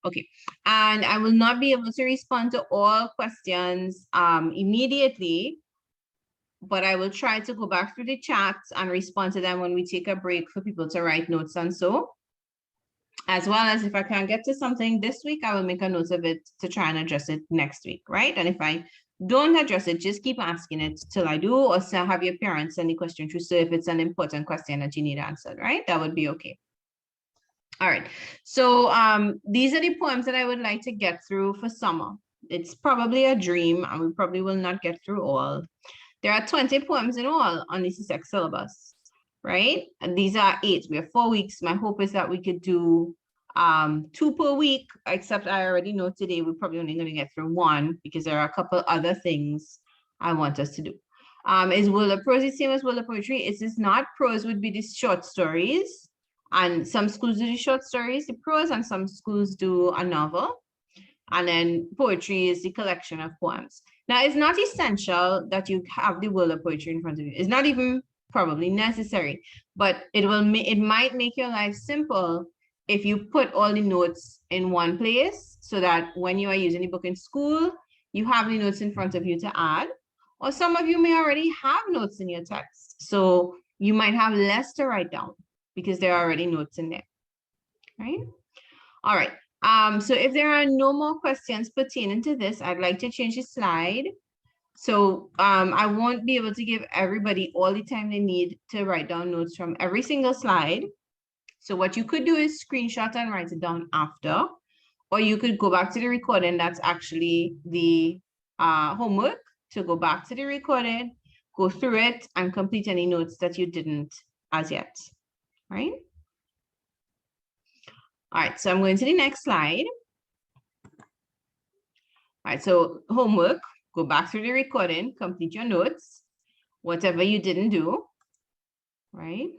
Okay, and I will not be able to respond to all questions immediately, but I will try to go back through the chats and respond to them when we take a break for people to write notes and so. As well as if I can get to something this week, I will make a note of it to try and address it next week, right? And if I don't address it, just keep asking it till I do, or have your parents send the question through. So if it's an important question that you need answered, right? That would be okay. All right. So these are the poems that I would like to get through for summer. It's probably a dream, and we probably will not get through all. There are 20 poems in all on the CSEC syllabus, right? And these are 8. We have 4 weeks. My hope is that we could do 2 per week, except I already know today we're probably only going to get through 1 because there are a couple other things I want us to do. Is World of Prose the same as World of Poetry? It is not. Prose would be the short stories, and some schools do the short stories, the prose, and some schools do a novel. And then poetry is the collection of poems. Now, it's not essential that you have the World of Poetry in front of you. It's not even probably necessary, but it might make your life simple if you put all the notes in one place so that when you are using the book in school, you have the notes in front of you to add. Or some of you may already have notes in your text, so you might have less to write down because there are already notes in there, right? All right. So if there are no more questions pertaining to this, I'd like to change the slide. So I won't be able to give everybody all the time they need to write down notes from every single slide. So what you could do is screenshot and write it down after, or you could go back to the recording. That's actually the homework, to go back to the recording, go through it, and complete any notes that you didn't as yet, right? All right, so I'm going to the next slide. All right, so homework, go back through the recording, complete your notes, whatever you didn't do, right?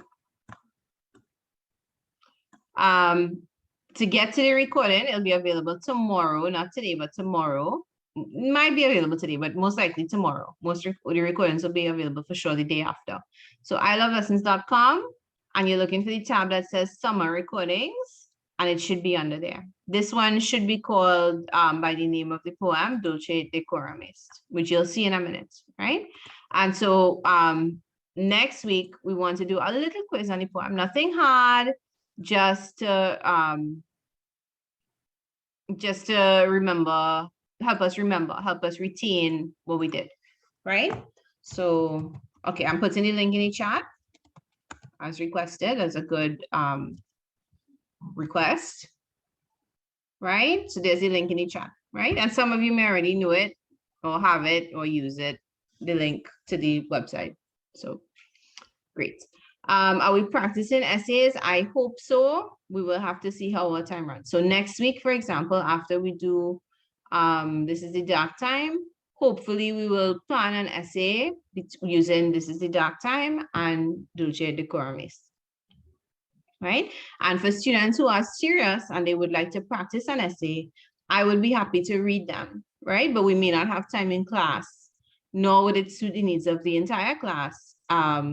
To get to the recording, it'll be available tomorrow, not today, but tomorrow. It might be available today, but most likely tomorrow. Most the recordings will be available for sure the day after. So iLoveLessons.com, and you're looking for the tab that says Summer Recordings, and it should be under there. This one should be called by the name of the poem, Dulce Decorum Est, which you'll see in a minute, right? And so next week, we want to do a little quiz on the poem. Nothing hard, just to remember, help us retain what we did, right? So, okay, I'm putting the link in the chat as requested, as a good request, right? So there's the link in the chat, right? And some of you may already know it or have it or use it, the link to the website. So great. Are we practicing essays? I hope so. We will have to see how our time runs. So next week, for example, after we do, this is the dark time, hopefully we will plan an essay using This is the Dark Time and Dulce Decorum Est, right? And for students who are serious and they would like to practice an essay, I would be happy to read them, right? But we may not have time in class, nor would it suit the needs of the entire class,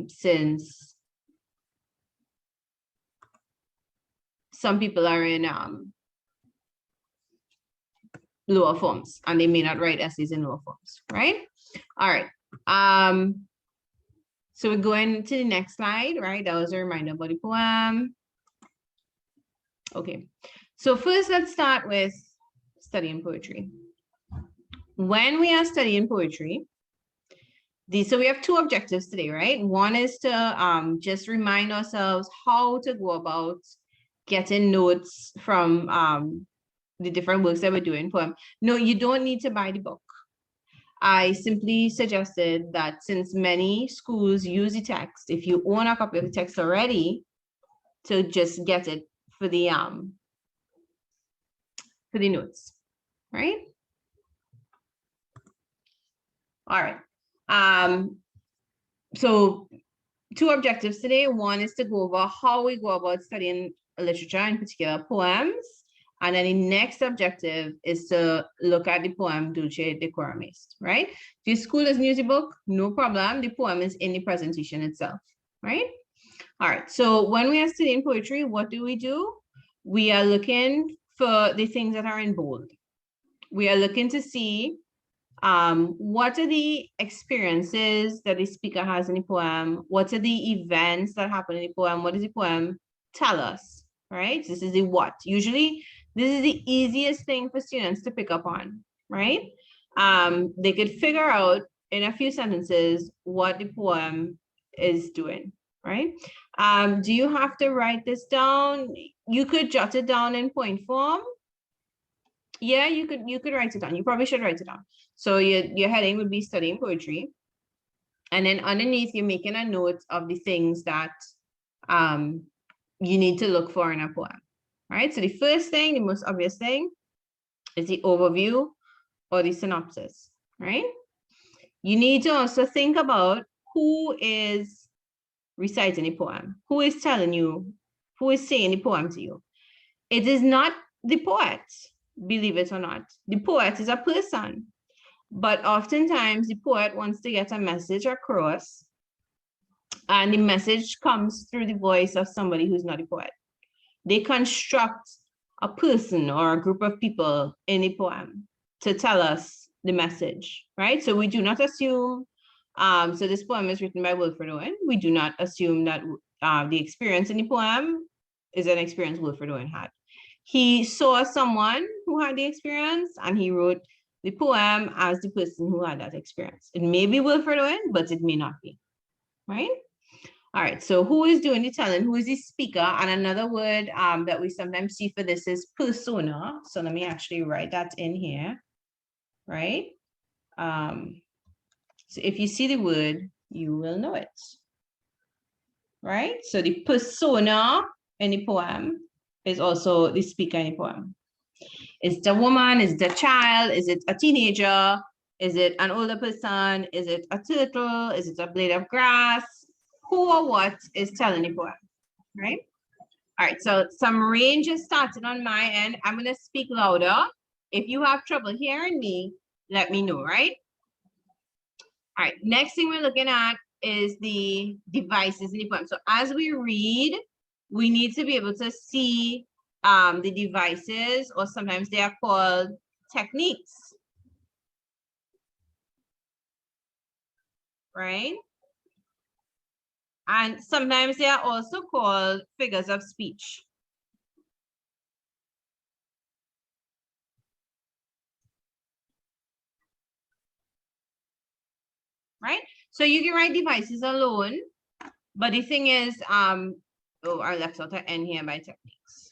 since some people are in lower forms and they may not write essays in lower forms, right? All right. So we're going to the next slide, right? That was a reminder about the poem. Okay. So first, let's start with studying poetry. When we are studying poetry, so we have 2 objectives today, right? One is to just remind ourselves how to go about getting notes from the different works that we're doing. No, you don't need to buy the book. I simply suggested that since many schools use the text, if you own a copy of the text already, to just get it for the notes, right? All right. So 2 objectives today. One is to go over how we go about studying literature, in particular poems. And then the next objective is to look at the poem Dulce Decorum Est, right? If your school doesn't use the book, no problem. The poem is in the presentation itself, right? All right, so when we are studying poetry, what do? We are looking for the things that are in bold. We are looking to see what are the experiences that the speaker has in the poem? What are the events that happen in the poem? What does the poem tell us, right? This is the what. Usually, this is the easiest thing for students to pick up on, right? They could figure out in a few sentences what the poem is doing, right? Do you have to write this down? You could jot it down in point form. Yeah, you could write it down. You probably should write it down. So your heading would be studying poetry. And then underneath, you're making a note of the things that you need to look for in a poem, right? So the first thing, the most obvious thing, is the overview or the synopsis, right? You need to also think about who is reciting the poem, who is telling you, who is saying the poem to you. It is not the poet, believe it or not. The poet is a person, but oftentimes the poet wants to get a message across, and the message comes through the voice of somebody who's not a poet. They construct a person or a group of people in a poem to tell us the message, right? So we do not assume, so this poem is written by Wilfred Owen. We do not assume that the experience in the poem is an experience Wilfred Owen had. He saw someone who had the experience and he wrote the poem as the person who had that experience. It may be Wilfred Owen, but it may not be, right? All right, so who is doing the telling? Who is the speaker? And another word that we sometimes see for this is persona. So let me actually write that in here, right? So if you see the word, you will know it, right? So the persona in the poem is also the speaker in the poem. Is it a woman? Is it a child? Is it a teenager? Is it an older person? Is it a turtle? Is it a blade of grass? Who or what is telling the poem, right? All right, so some ranges started on my end. I'm gonna speak louder. If you have trouble hearing me, let me know, right? All right, next thing we're looking at is the devices in the poem. So as we read, we need to be able to see the devices, or sometimes they are called techniques, right? And sometimes they are also called figures of speech. Right? So you can write devices alone, but the thing is, oh, I left out an N here by techniques.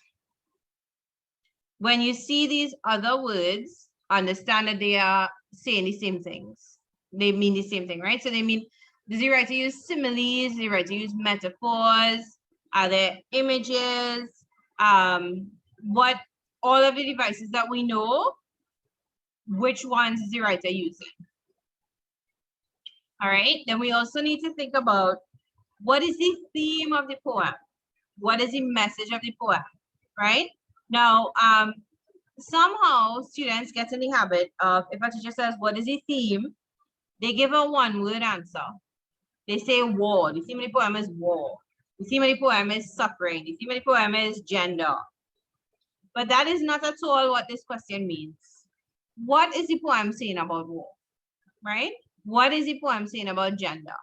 When you see these other words, understand that they are saying the same things. They mean the same thing, right? So they mean, does he write to use similes? Does he write to use metaphors? Are there images? What, all of the devices that we know, which ones is the writer using? All right, then we also need to think about what is the theme of the poem? What is the message of the poem, right? Now, somehow students get in the habit of, if a teacher says, what is the theme? They give a one-word answer. They say war. The theme of the poem is war. The theme of the poem is suffering. The theme of the poem is gender. But that is not at all what this question means. What is the poem saying about war, right? What is the poem saying about gender?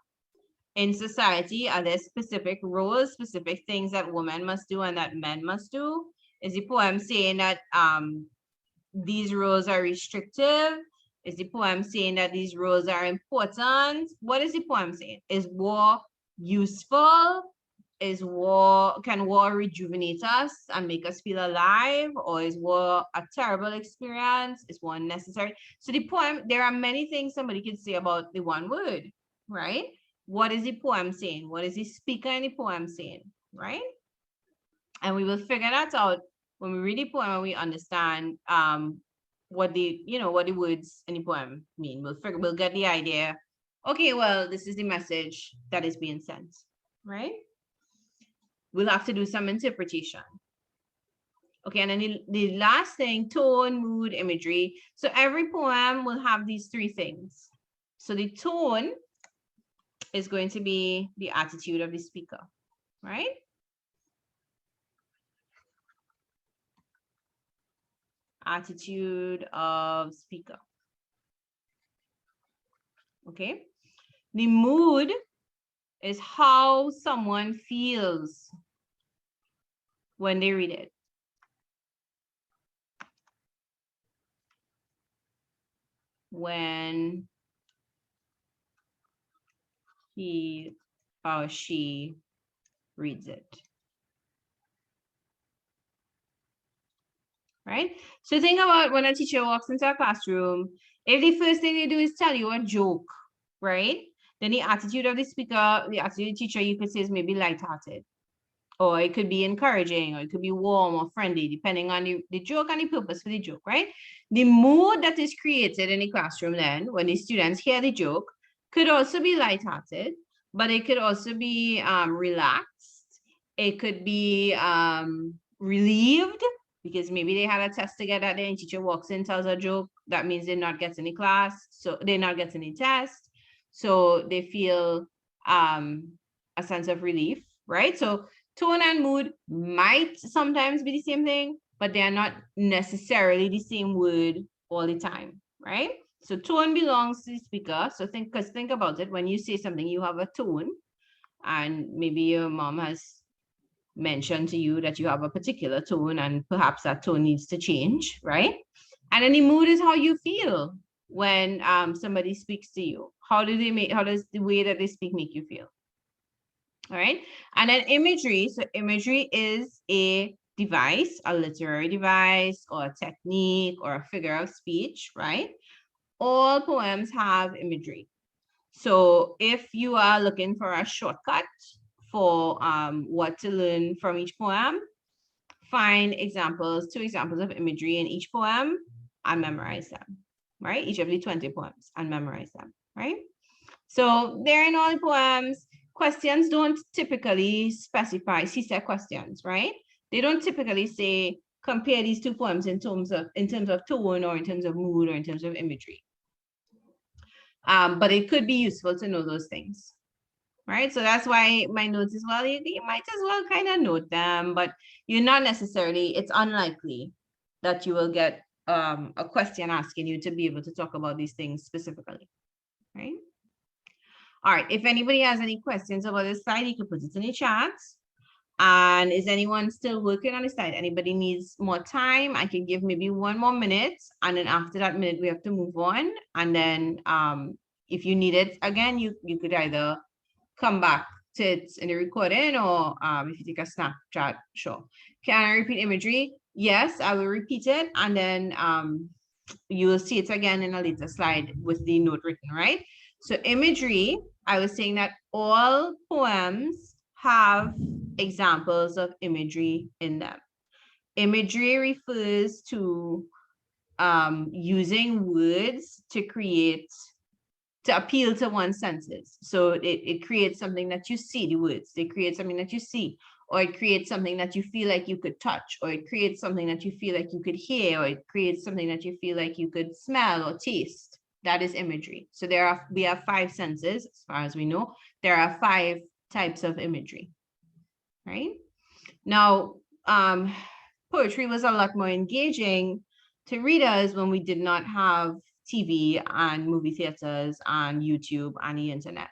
In society, are there specific roles, specific things that women must do and that men must do? Is the poem saying that these roles are restrictive? Is the poem saying that these roles are important? What is the poem saying? Is war useful? Can war rejuvenate us and make us feel alive? Or is war a terrible experience? Is war necessary? So the poem, there are many things somebody can say about the one word, right? What is the poem saying? What is the speaker in the poem saying, right? And we will figure that out when we read the poem and we understand what the words in the poem mean. We'll get the idea. Okay, well, this is the message that is being sent, right? We'll have to do some interpretation. Okay, and then the last thing, tone, mood, imagery. So every poem will have these three things. So the tone is going to be the attitude of the speaker, right? Attitude of speaker. Okay. The mood is how someone feels when they read it. When he or she reads it. Right? So think about when a teacher walks into a classroom, if the first thing they do is tell you a joke, right? Then the attitude of the speaker, the attitude of the teacher, you could say is maybe lighthearted. Or it could be encouraging, or it could be warm or friendly, depending on the joke and the purpose for the joke, right? The mood that is created in the classroom then, when the students hear the joke, could also be lighthearted, but it could also be relaxed. It could be relieved, because maybe they had a test to get that day and teacher walks in, tells a joke. That means they're not getting the class, so they're not getting the test. So they feel a sense of relief, right? So tone and mood might sometimes be the same thing, but they are not necessarily the same word all the time, right? So tone belongs to the speaker. So think about it. When you say something, you have a tone, and maybe your mom has mentioned to you that you have a particular tone, and perhaps that tone needs to change, right? And then the mood is how you feel when somebody speaks to you. How does the way that they speak make you feel? All right. And then imagery. So imagery is a device, a literary device, or a technique, or a figure of speech, right? All poems have imagery. So if you are looking for a shortcut for what to learn from each poem, find two examples of imagery in each poem and memorize them, right? Each of the 20 poems and memorize them, right? So they're in all the poems. Questions don't typically specify CSEC questions, right? They don't typically say compare these two poems in terms of tone, or in terms of mood, or in terms of imagery. But it could be useful to know those things, right? So that's why my notes as well, you might as well kind of note them, but you're not necessarily, it's unlikely that you will get a question asking you to be able to talk about these things specifically, right? All right, if anybody has any questions about this slide, you can put it in the chat. And is anyone still working on the slide? Anybody needs more time? I can give maybe 1 more minute, and then after that minute, we have to move on. And then if you need it again, you could either come back to it in the recording, or if you take a snapshot, sure. Can I repeat imagery? Yes, I will repeat it, and then you will see it again in a later slide with the note written, right? So imagery, I was saying that all poems have examples of imagery in them. Imagery refers to using words to appeal to one's senses. So it creates something that you see, the words, they create something that you see, or it creates something that you feel like you could touch, or it creates something that you feel like you could hear, or it creates something that you feel like you could smell or taste. That is imagery. So we have 5 senses, as far as we know. There are 5 types of imagery, right? Now, poetry was a lot more engaging to readers when we did not have TV and movie theaters and YouTube and the internet.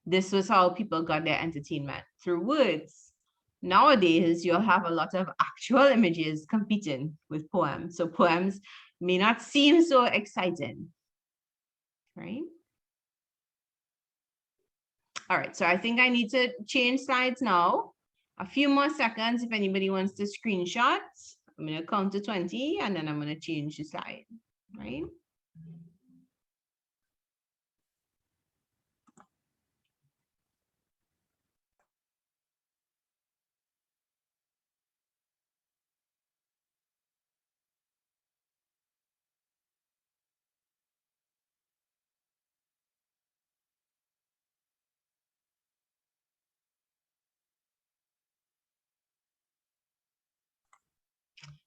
This was how people got their entertainment, through words. Nowadays, you'll have a lot of actual images competing with poems. So poems may not seem so exciting, right? All right, so I think I need to change slides now. A few more seconds if anybody wants to screenshot. I'm going to count to 20 and then I'm going to change the slide, right?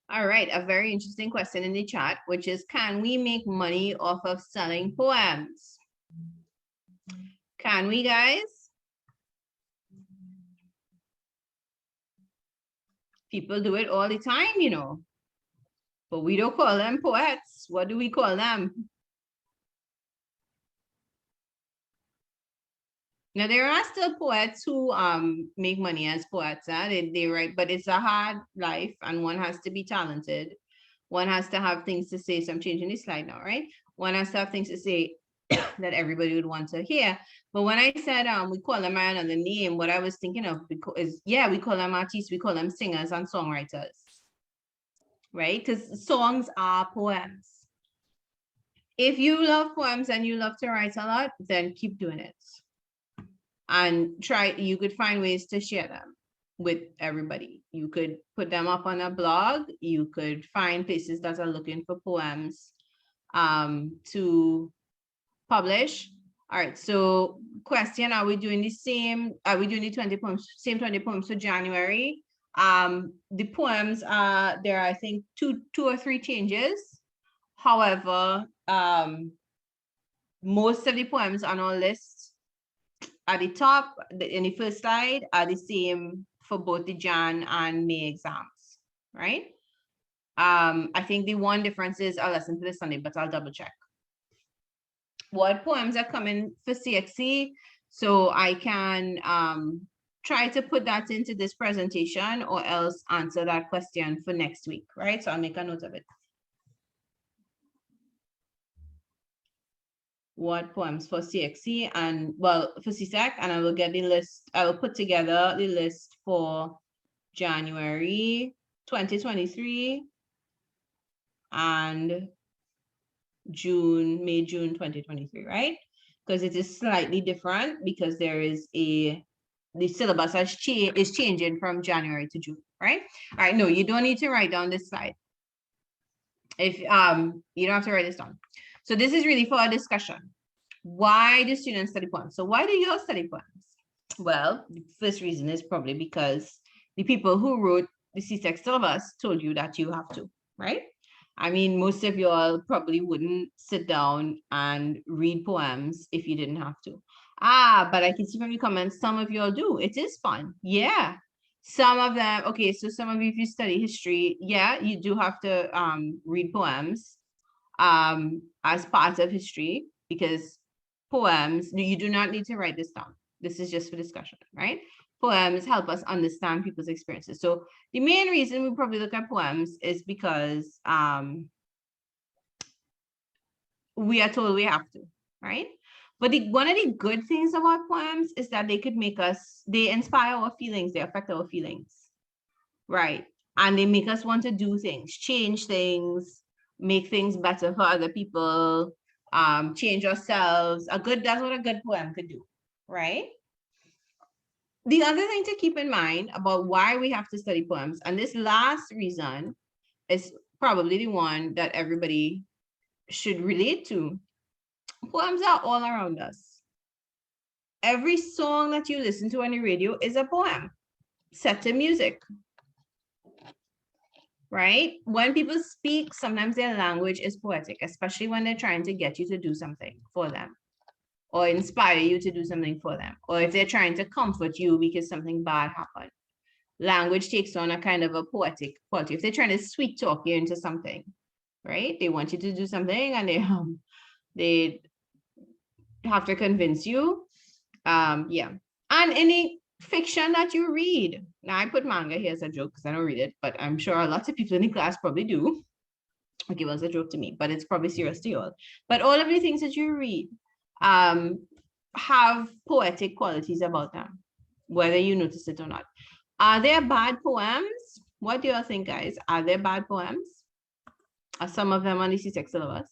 All right, a very interesting question in the chat, which is, can we make money off of selling poems? Can we, guys? People do it all the time, you know. but we don't call them poets. What do we call them? Now there are still poets who make money as poets. They write, but it's a hard life, and one has to be talented. One has to have things to say. So I'm changing this slide now, right? One has to have things to say that everybody would want to hear. But when I said we call them by another name, what I was thinking of is, yeah, we call them artists, we call them singers and songwriters, right? Because songs are poems. If you love poems and you love to write a lot, then keep doing it. And you could find ways to share them with everybody. You could put them up on a blog. You could find places that are looking for poems to publish. All right, so question, are we doing the same? Are we doing the 20 poems, same 20 poems for January? The poems there are, I think, two or three changes. However, most of the poems on our list at the top, in the first slide, are the same for both the Jan and May exams, right? I think the one difference is a lesson for this Sunday, but I'll double check. What poems are coming for CXC, so I can try to put that into this presentation, or else answer that question for next week, right? So I'll make a note of it. What poems for CXC and, well, for CSEC, and I will get the list. I will put together the list for January 2023 and May, June 2023, right? Because it is slightly different, because there is the syllabus is changing from January to June, right? All right, no, you don't need to write down this slide. If you don't have to write this down. So this is really for a discussion. Why do students study poems? So why do you all study poems? Well, the first reason is probably because the people who wrote the CSEC syllabus told you that you have to, right? I mean, most of you all probably wouldn't sit down and read poems if you didn't have to. But I can see from your comments, some of you all do. It is fun. Yeah. Some of them, okay, so some of you, if you study history, yeah, you do have to read poems as part of history, because poems, you do not need to write this down. This is just for discussion, right? Poems help us understand people's experiences. So the main reason we probably look at poems is because we are told we have to, right? But one of the good things about poems is that they inspire our feelings, they affect our feelings, right? And they make us want to do things, change things, make things better for other people, change ourselves. That's what a good poem could do, right? The other thing to keep in mind about why we have to study poems, and this last reason is probably the one that everybody should relate to. Poems are all around us. Every song that you listen to on the radio is a poem set to music, right? When people speak, sometimes their language is poetic, especially when they're trying to get you to do something for them, or inspire you to do something for them, or if they're trying to comfort you because something bad happened. Language takes on a kind of a poetic quality. If they're trying to sweet talk you into something, right? They want you to do something, and they have to convince you. Yeah. And any fiction that you read. Now I put manga here as a joke because I don't read it, but I'm sure lots of people in the class probably do. Okay, well, it's a joke to me, but it's probably serious to you all. But all of the things that you read have poetic qualities about them, whether you notice it or not. Are there bad poems? What do you all think, guys? Are there bad poems? Are some of them on the CSEC syllabus?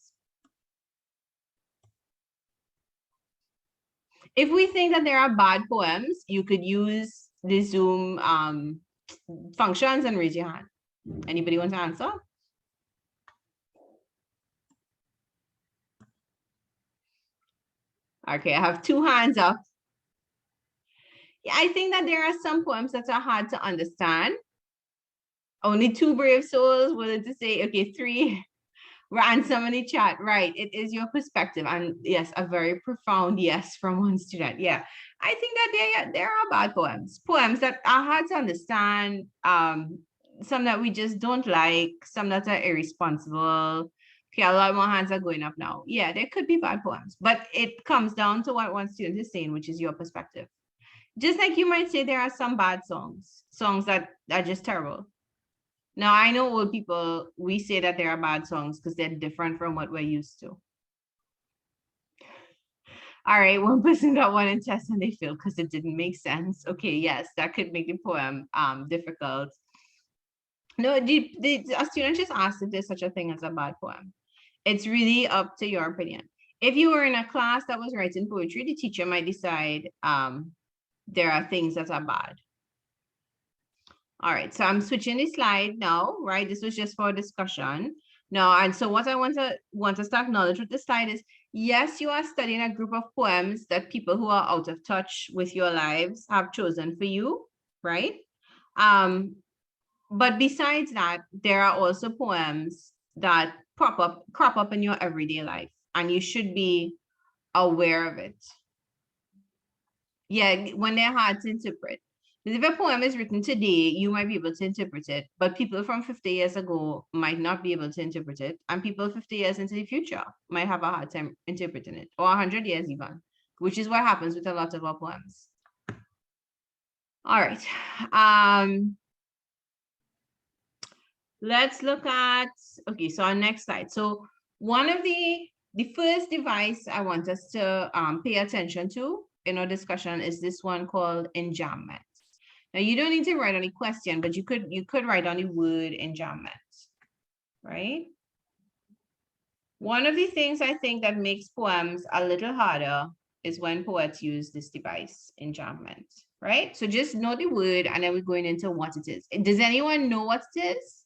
If we think that there are bad poems, you could use the Zoom functions and raise your hand. Anybody want to answer? Okay, I have 2 hands up. Yeah, I think that there are some poems that are hard to understand. Only 2 brave souls willing to say, okay, 3 ransom in the chat. Right, it is your perspective. And yes, a very profound yes from one student. Yeah, I think that there are bad poems. Poems that are hard to understand. some that we just don't like, some that are irresponsible. Okay, a lot more hands are going up now. Yeah, there could be bad poems, but it comes down to what one student is saying, which is your perspective. Just like you might say there are some bad songs that are just terrible. Now, I know old people, we say that there are bad songs because they're different from what we're used to. All right, one person got one in test and they failed because it didn't make sense. Okay, yes, that could make the poem difficult. No, a student just asked if there's such a thing as a bad poem. It's really up to your opinion. If you were in a class that was writing poetry, the teacher might decide there are things that are bad. All right, so I'm switching the slide now, right? This was just for discussion. Now, and so what I want us to acknowledge with this slide is, yes, you are studying a group of poems that people who are out of touch with your lives have chosen for you, right? But besides that, there are also poems that crop up in your everyday life, and you should be aware of it. Yeah, when they're hard to interpret. Because if a poem is written today, you might be able to interpret it, but people from 50 years ago might not be able to interpret it, and people 50 years into the future might have a hard time interpreting it, or 100 years even, which is what happens with a lot of our poems. All right. Let's look at, okay, so our next slide. So one of the first device I want us to pay attention to in our discussion is this one called Enjambment. Now you don't need to write any question, but you could write on the word Enjambment, right? One of the things I think that makes poems a little harder is when poets use this device, Enjambment, right? So just know the word and then we're going into what it is. Does anyone know what it is?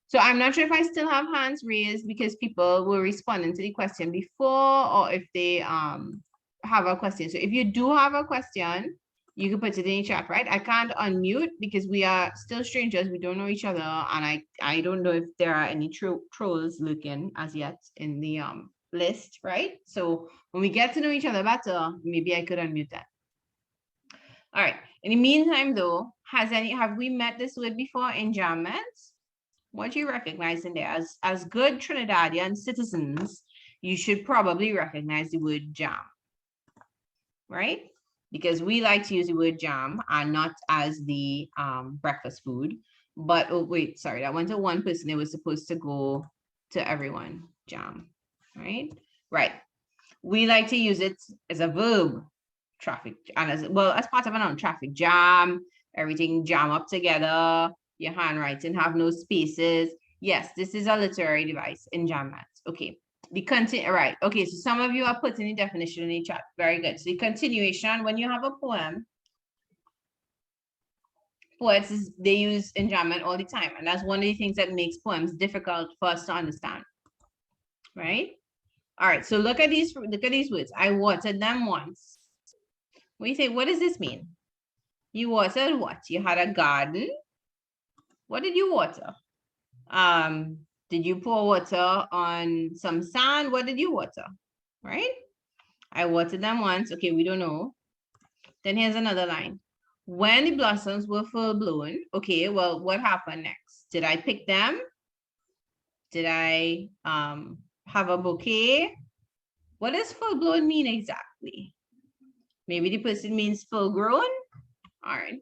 So I'm not sure if I still have hands raised because people were responding to the question before, or if they have a question. So if you do have a question, you can put it in the chat, right? I can't unmute because we are still strangers. We don't know each other. And I don't know if there are any trolls looking as yet in the list, right? So when we get to know each other better, maybe I could unmute that. All right. In the meantime, though, have we met this word before, Enjambment? What do you recognize in there? As good Trinidadian citizens, you should probably recognize the word jam, right? Because we like to use the word jam and not as the breakfast food. But, oh, wait, sorry, that went to one person. It was supposed to go to everyone, jam, right? Right. We like to use it as a verb, traffic, and as part of a noun, traffic jam, everything jam up together. Your handwriting have no spaces. Yes, this is a literary device, Enjambment. Okay, right. Okay, so some of you are putting the definition in the chat. Very good. So the continuation, when you have a poem, poets, they use Enjambment all the time. And that's one of the things that makes poems difficult for us to understand, right? All right, so look at these words. I watered them once. What do you say? What does this mean? You watered what? You had a garden. What did you water? Did you pour water on some sand? What did you water? Right? I watered them once. Okay, we don't know. Then here's another line. When the blossoms were full blown, okay, well, what happened next? Did I pick them? Did I have a bouquet? What does full blown mean exactly? Maybe the person means full grown. All right.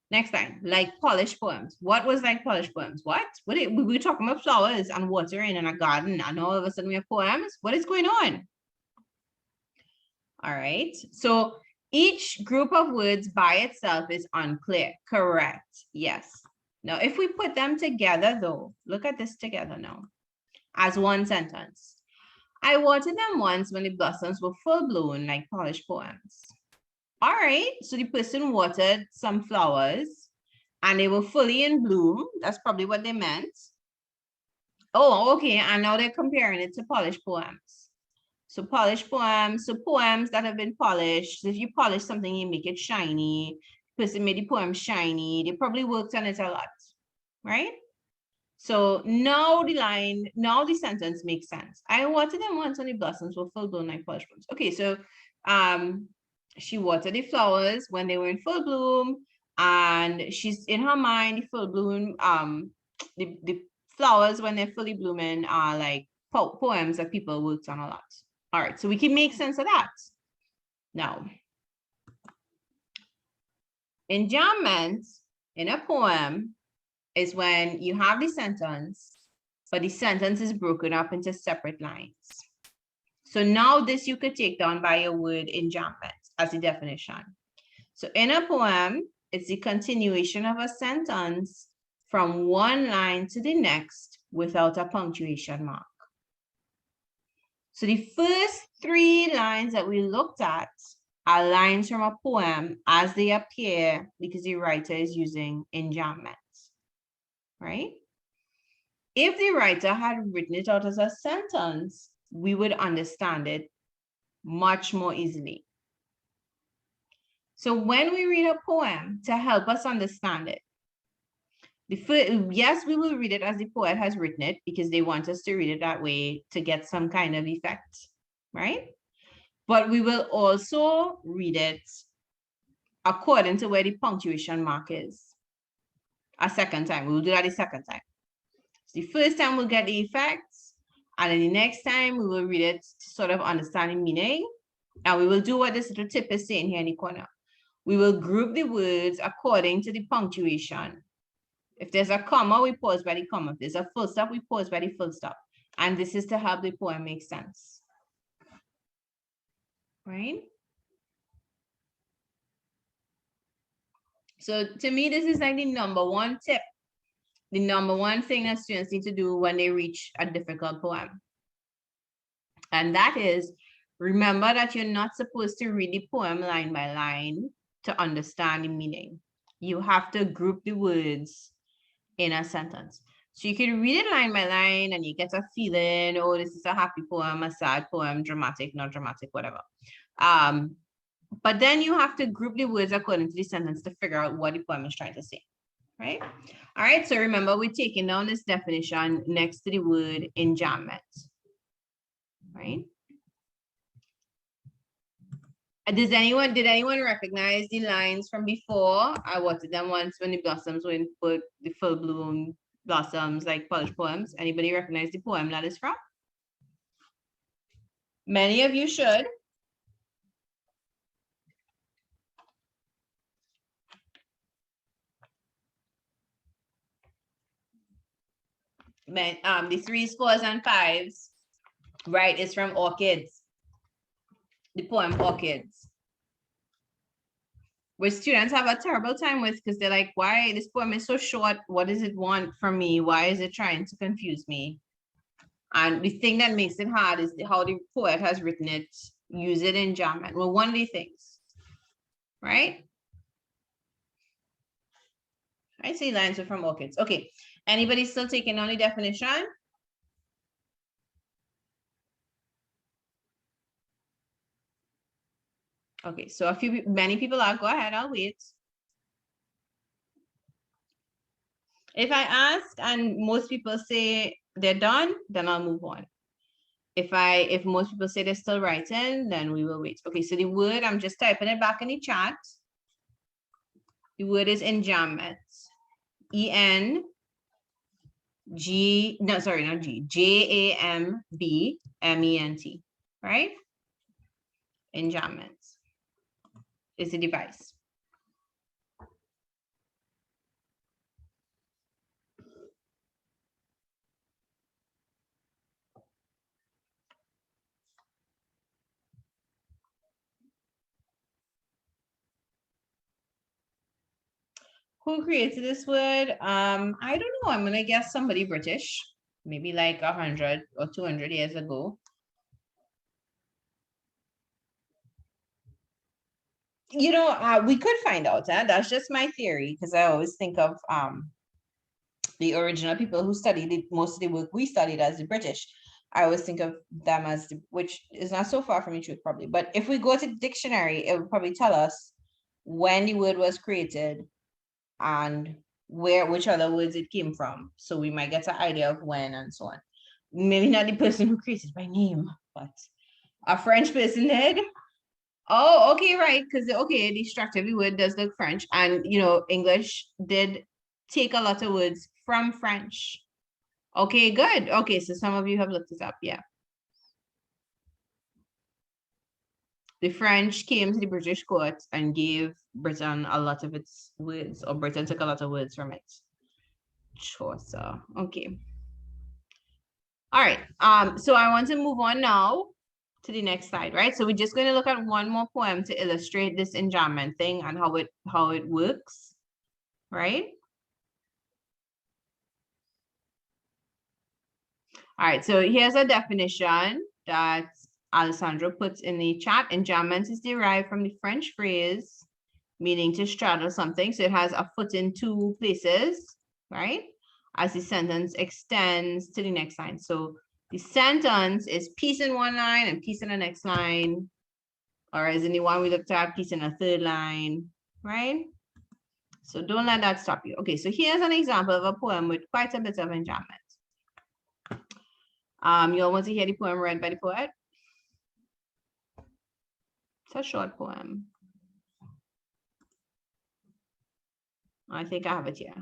Next time, like polished poems. What was like polished poems? What? We were talking about flowers and watering in a garden, and all of a sudden we have poems. What is going on? All right. So each group of words by itself is unclear. Correct. Yes. Now, if we put them together, though, look at this together now as one sentence. I watered them once when the blossoms were full blown like polished poems. All right, so the person watered some flowers and they were fully in bloom. That's probably what they meant. Oh, okay, and now they're comparing it to polished poems. So polished poems, so poems that have been polished. If you polish something, you make it shiny. The person made the poem shiny. They probably worked on it a lot, right? So now the sentence makes sense. I watered them once when the blossoms were full blown like polished poems. Okay, so she watered the flowers when they were in full bloom, And she's in her mind, the full bloom, the flowers when they're fully blooming are like poems that people worked on a lot. All right, so we can make sense of that. Now, enjambment in a poem is when you have the sentence, but the sentence is broken up into separate lines. So now this you could take down by your word enjambment as a definition. So in a poem, it's the continuation of a sentence from one line to the next without a punctuation mark. So the first 3 lines that we looked at are lines from a poem as they appear because the writer is using enjambment, right? If the writer had written it out as a sentence, we would understand it much more easily. So when we read a poem, to help us understand it, yes, we will read it as the poet has written it because they want us to read it that way to get some kind of effect, right? But we will also read it according to where the punctuation mark is. A second time, we will do that a second time. So the first time we'll get the effects, and then the next time we will read it to sort of understand the meaning, and we will do what this little tip is saying here in the corner. We will group the words according to the punctuation. If there's a comma, we pause by the comma. If there's a full stop, we pause by the full stop. And this is to help the poem make sense. Right? So to me, this is like the #1 tip. The #1 thing that students need to do when they reach a difficult poem. And that is, remember that you're not supposed to read the poem line by line to understand the meaning. You have to group the words in a sentence. So you can read it line by line and you get a feeling, oh, this is a happy poem, a sad poem, dramatic, not dramatic, whatever. But then you have to group the words according to the sentence to figure out what the poem is trying to say, right? All right, so remember we're taking down this definition next to the word enjambment, right? Did anyone recognize the lines from before? I wanted them once when the blossoms were in the full bloom blossoms, like Polish poems. Anybody recognize the poem that is from? Many of you should. The 3s, 4s, and 5s, right, is from Orchids. The poem Orchids. Which students have a terrible time with because they're like, why this poem is so short? What does it want from me? Why is it trying to confuse me? And the thing that makes it hard is how the poet has written it, use it in enjambment. Well, one of the things, right? I see lines are from Orchids. Okay, anybody still taking on the definition? Okay, so many people are, go ahead, I'll wait. If I ask and most people say they're done, then I'll move on. If most people say they're still writing, then we will wait. Okay, so the word, I'm just typing it back in the chat. The word is enjambment. J-A-M-B-M-E-N-T, right? Enjambment is the device. Who created this word? I don't know. I'm gonna guess somebody British, maybe like 100 or 200 years ago. You know, we could find out. That's just my theory because I always think of the original people who studied most of the work we studied as the British. I always think of them as which is not so far from the truth probably. But if we go to the dictionary, it would probably tell us when the word was created and which other words it came from. So we might get an idea of when and so on. Maybe not the person who created by name, but a French person did. Oh, okay, right. Because okay, the structure of the word does look French, and you know, English did take a lot of words from French. Okay, good. Okay, so some of you have looked this up, yeah. The French came to the British court and gave Britain a lot of its words, or Britain took a lot of words from it. Chaucer. Okay. All right. So I want to move on now to the next slide, right? So we're just going to look at one more poem to illustrate this enjambment thing and how it works, right? All right, so here's a definition that Alessandro puts in the chat. Enjambment is derived from the French phrase meaning to straddle something. So it has a foot in two places, right? As the sentence extends to the next line. So the sentence is peace in one line and peace in the next line. Or as in the one we looked at, peace in a third line, right? So don't let that stop you. Okay, so here's an example of a poem with quite a bit of enjambment. You all want to hear the poem read by the poet? It's a short poem. I think I have it here.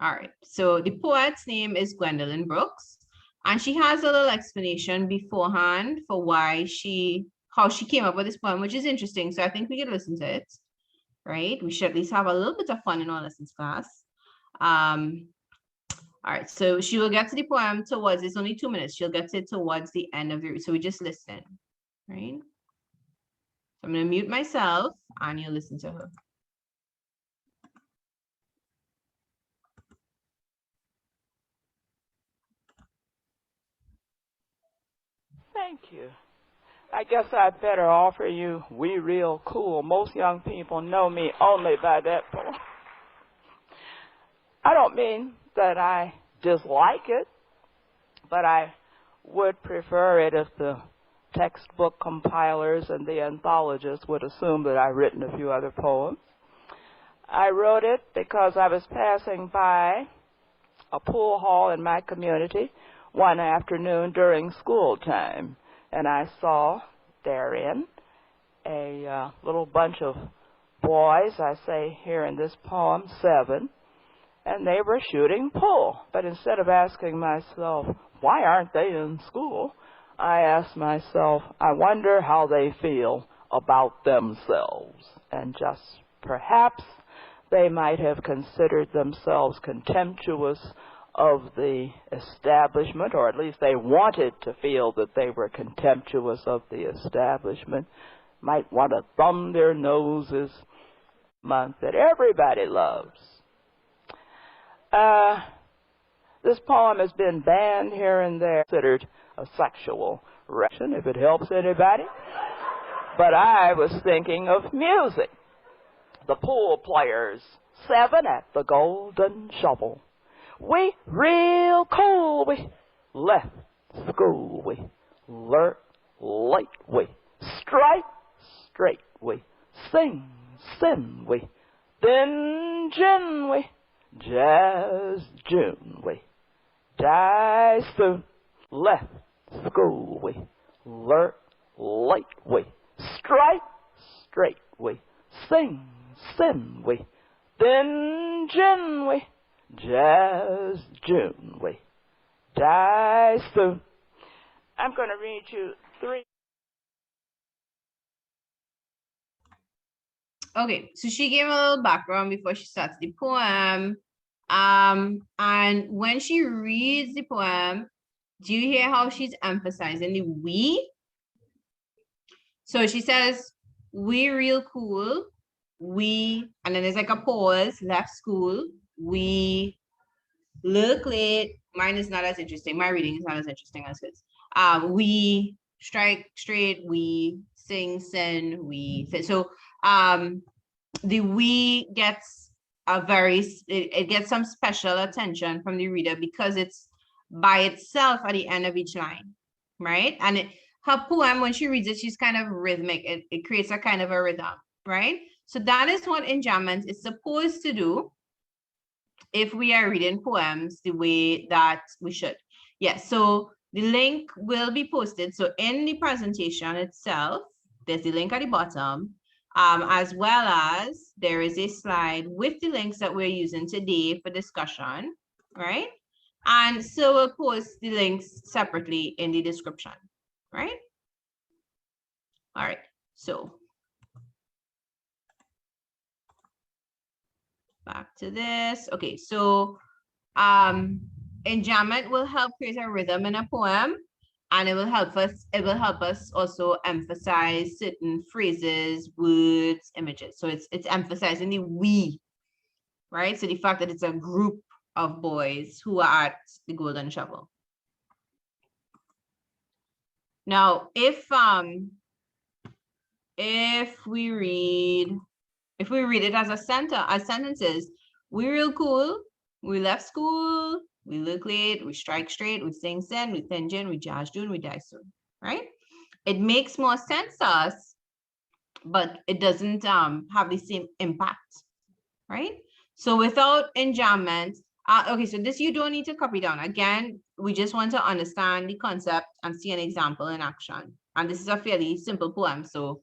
All right, so the poet's name is Gwendolyn Brooks, and she has a little explanation beforehand for how she came up with this poem, which is interesting. So I think we could listen to it, right? We should at least have a little bit of fun in our lessons class. All right, so she will get to the poem towards, it's only 2 minutes. She'll get to it towards the end of the, so we just listen, right? So I'm gonna mute myself and you'll listen to her. Thank you. I guess I'd better offer you We Real Cool. Most young people know me only by that poem. I don't mean that I dislike it, but I would prefer it if the textbook compilers and the anthologists would assume that I've written a few other poems. I wrote it because I was passing by a pool hall in my community one afternoon during school time, and I saw therein a little bunch of boys, I say here in this poem, 7, and they were shooting pool. But instead of asking myself, why aren't they in school, I asked myself, I wonder how they feel about themselves. And just perhaps they might have considered themselves contemptuous of the establishment, or at least they wanted to feel that they were contemptuous of the establishment, might want to thumb their noses month that everybody loves. This poem has been banned here and there, considered a sexual reaction, if it helps anybody. But I was thinking of music. The pool players, 7 at the Golden Shovel. We real cool, we left school, we learnt late, we strike straight, we sing sin, we then gin, we jazz June, we die soon, left school, we learnt late, we strike straight, we sing sin, we then gin, we jazz June, we die soon. I'm going to read you 3. Okay, so she gave a little background before she starts the poem. And when she reads the poem, do you hear how she's emphasizing the we? So she says, we real cool, we, and then there's like a pause, left school, we look late. Mine is not as interesting. My reading is not as interesting as his. We strike straight, we sing sin, we fit. So the we gets it gets some special attention from the reader because it's by itself at the end of each line, right? And her poem, when she reads it, she's kind of rhythmic. It creates a kind of a rhythm, right? So that is what enjambment is supposed to do if we are reading poems the way that we should. Yes, so The link will be posted. So in the presentation itself, there's the link at the bottom, as well as there is a slide with the links that we're using today for discussion, right? And so we'll post the links separately in the description, right? All right, so back to this. Okay, so enjambment will help create a rhythm in a poem, and it will help us also emphasize certain phrases, words, images. So it's emphasizing the we, right? So the fact that it's a group of boys who are at the Golden Shovel. Now, if we read it as sentences, we're real cool, we left school, we look late, we strike straight, we sing sen, we tenjin, we jazz june, we die soon, right? It makes more sense to us, but it doesn't have the same impact, right? So without enjambment, okay, so this you don't need to copy down. Again, we just want to understand the concept and see an example in action. And this is a fairly simple poem, so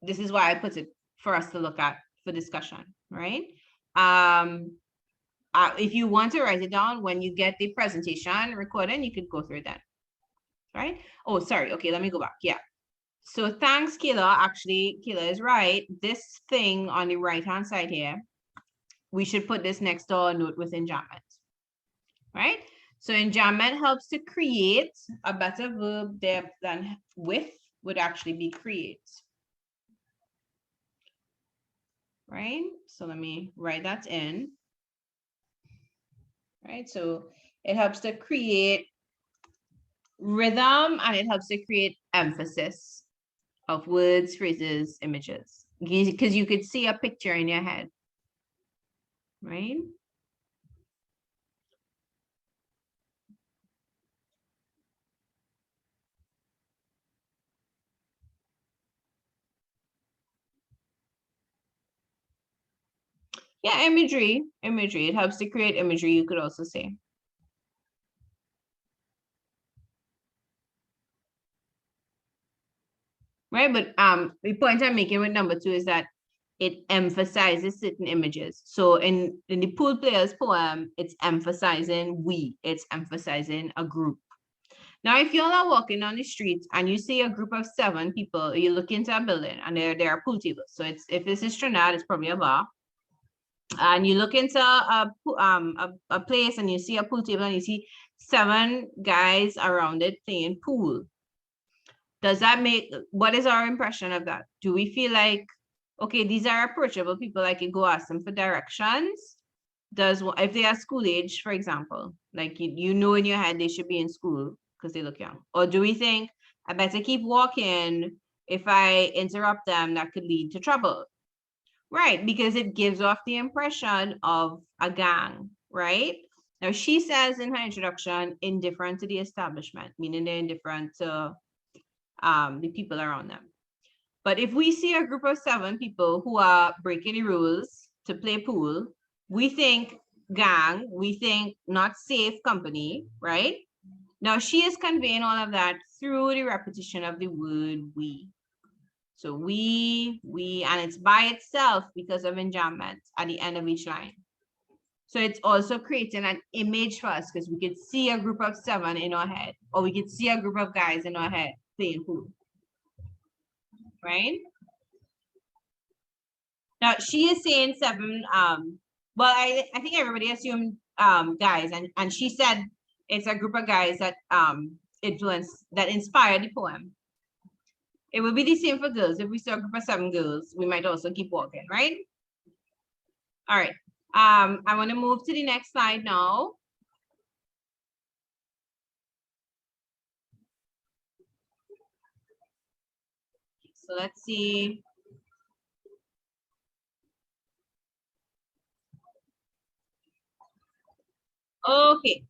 this is why I put it for us to look at for discussion, right? If you want to write it down when you get the presentation recording, you could go through that, right? Oh, sorry. Okay, let me go back. Yeah. So thanks, Kayla. Actually, Kayla is right. This thing on the right-hand side here, we should put this next to our note with enjambment, right? So enjambment helps to create. A better verb there than with would actually be create, right? So let me write that in, right? So it helps to create rhythm, and it helps to create emphasis of words, phrases, images, because you could see a picture in your head, right? Yeah, imagery. It helps to create imagery, you could also say. Right, but the point I'm making with number 2 is that it emphasizes certain images. So in the pool players poem, it's emphasizing we, it's emphasizing a group. Now, if y'all are walking on the street and you see a group of 7 people, you look into a building and there are pool tables. So if this is Trinidad, it's probably a bar. And you look into a place and you see a pool table and you see 7 guys around it playing pool. Does that what is our impression of that? Do we feel like, okay, these are approachable people, I can go ask them for directions? If they are school age, for example, like you know in your head they should be in school because they look young? Or do we think I better keep walking, if I interrupt them that could lead to trouble? Right, because it gives off the impression of a gang, right? Now she says in her introduction, indifferent to the establishment, meaning they're indifferent to the people around them. But if we see a group of 7 people who are breaking the rules to play pool, we think gang, we think not safe company, right? Now she is conveying all of that through the repetition of the word we. So we, and it's by itself because of enjambment at the end of each line. So it's also creating an image for us because we could see a group of 7 in our head, or we could see a group of guys in our head playing pool, right? Now she is saying 7, well, I think everybody assumed guys, and she said it's a group of guys that inspired the poem. It would be the same for girls. If we saw a group of 7 girls, we might also keep walking, right? All right. I want to move to the next slide now. So let's see. Okay.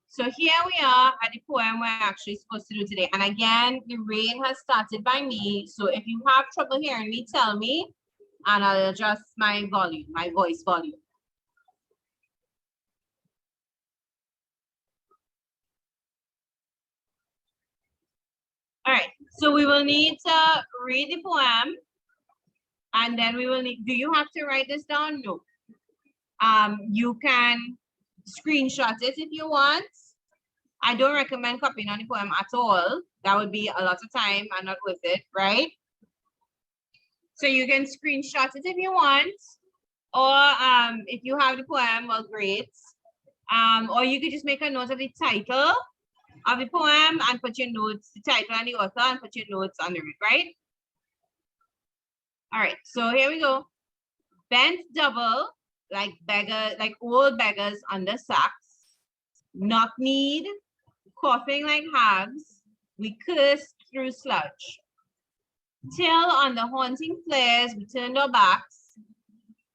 So here we are at the poem we're actually supposed to do today. And again, the rain has started by me. So if you have trouble hearing me, tell me, and I'll adjust my volume, my voice volume. All right, so we will need to read the poem, and then we will need, do you have to write this down? No. You can screenshot it if you want. I don't recommend copying on the poem at all. That would be a lot of time and not worth it, right? So you can screenshot it if you want, or if you have the poem, well, great. Or you could just make a note of the title of the poem and put your notes, the title and the author, and put your notes under it, right? All right, so here we go. Bent double, like beggar, like old beggars under sacks, knock-kneed, coughing like hags, we cursed through sludge. Till on the haunting flares we turned our backs,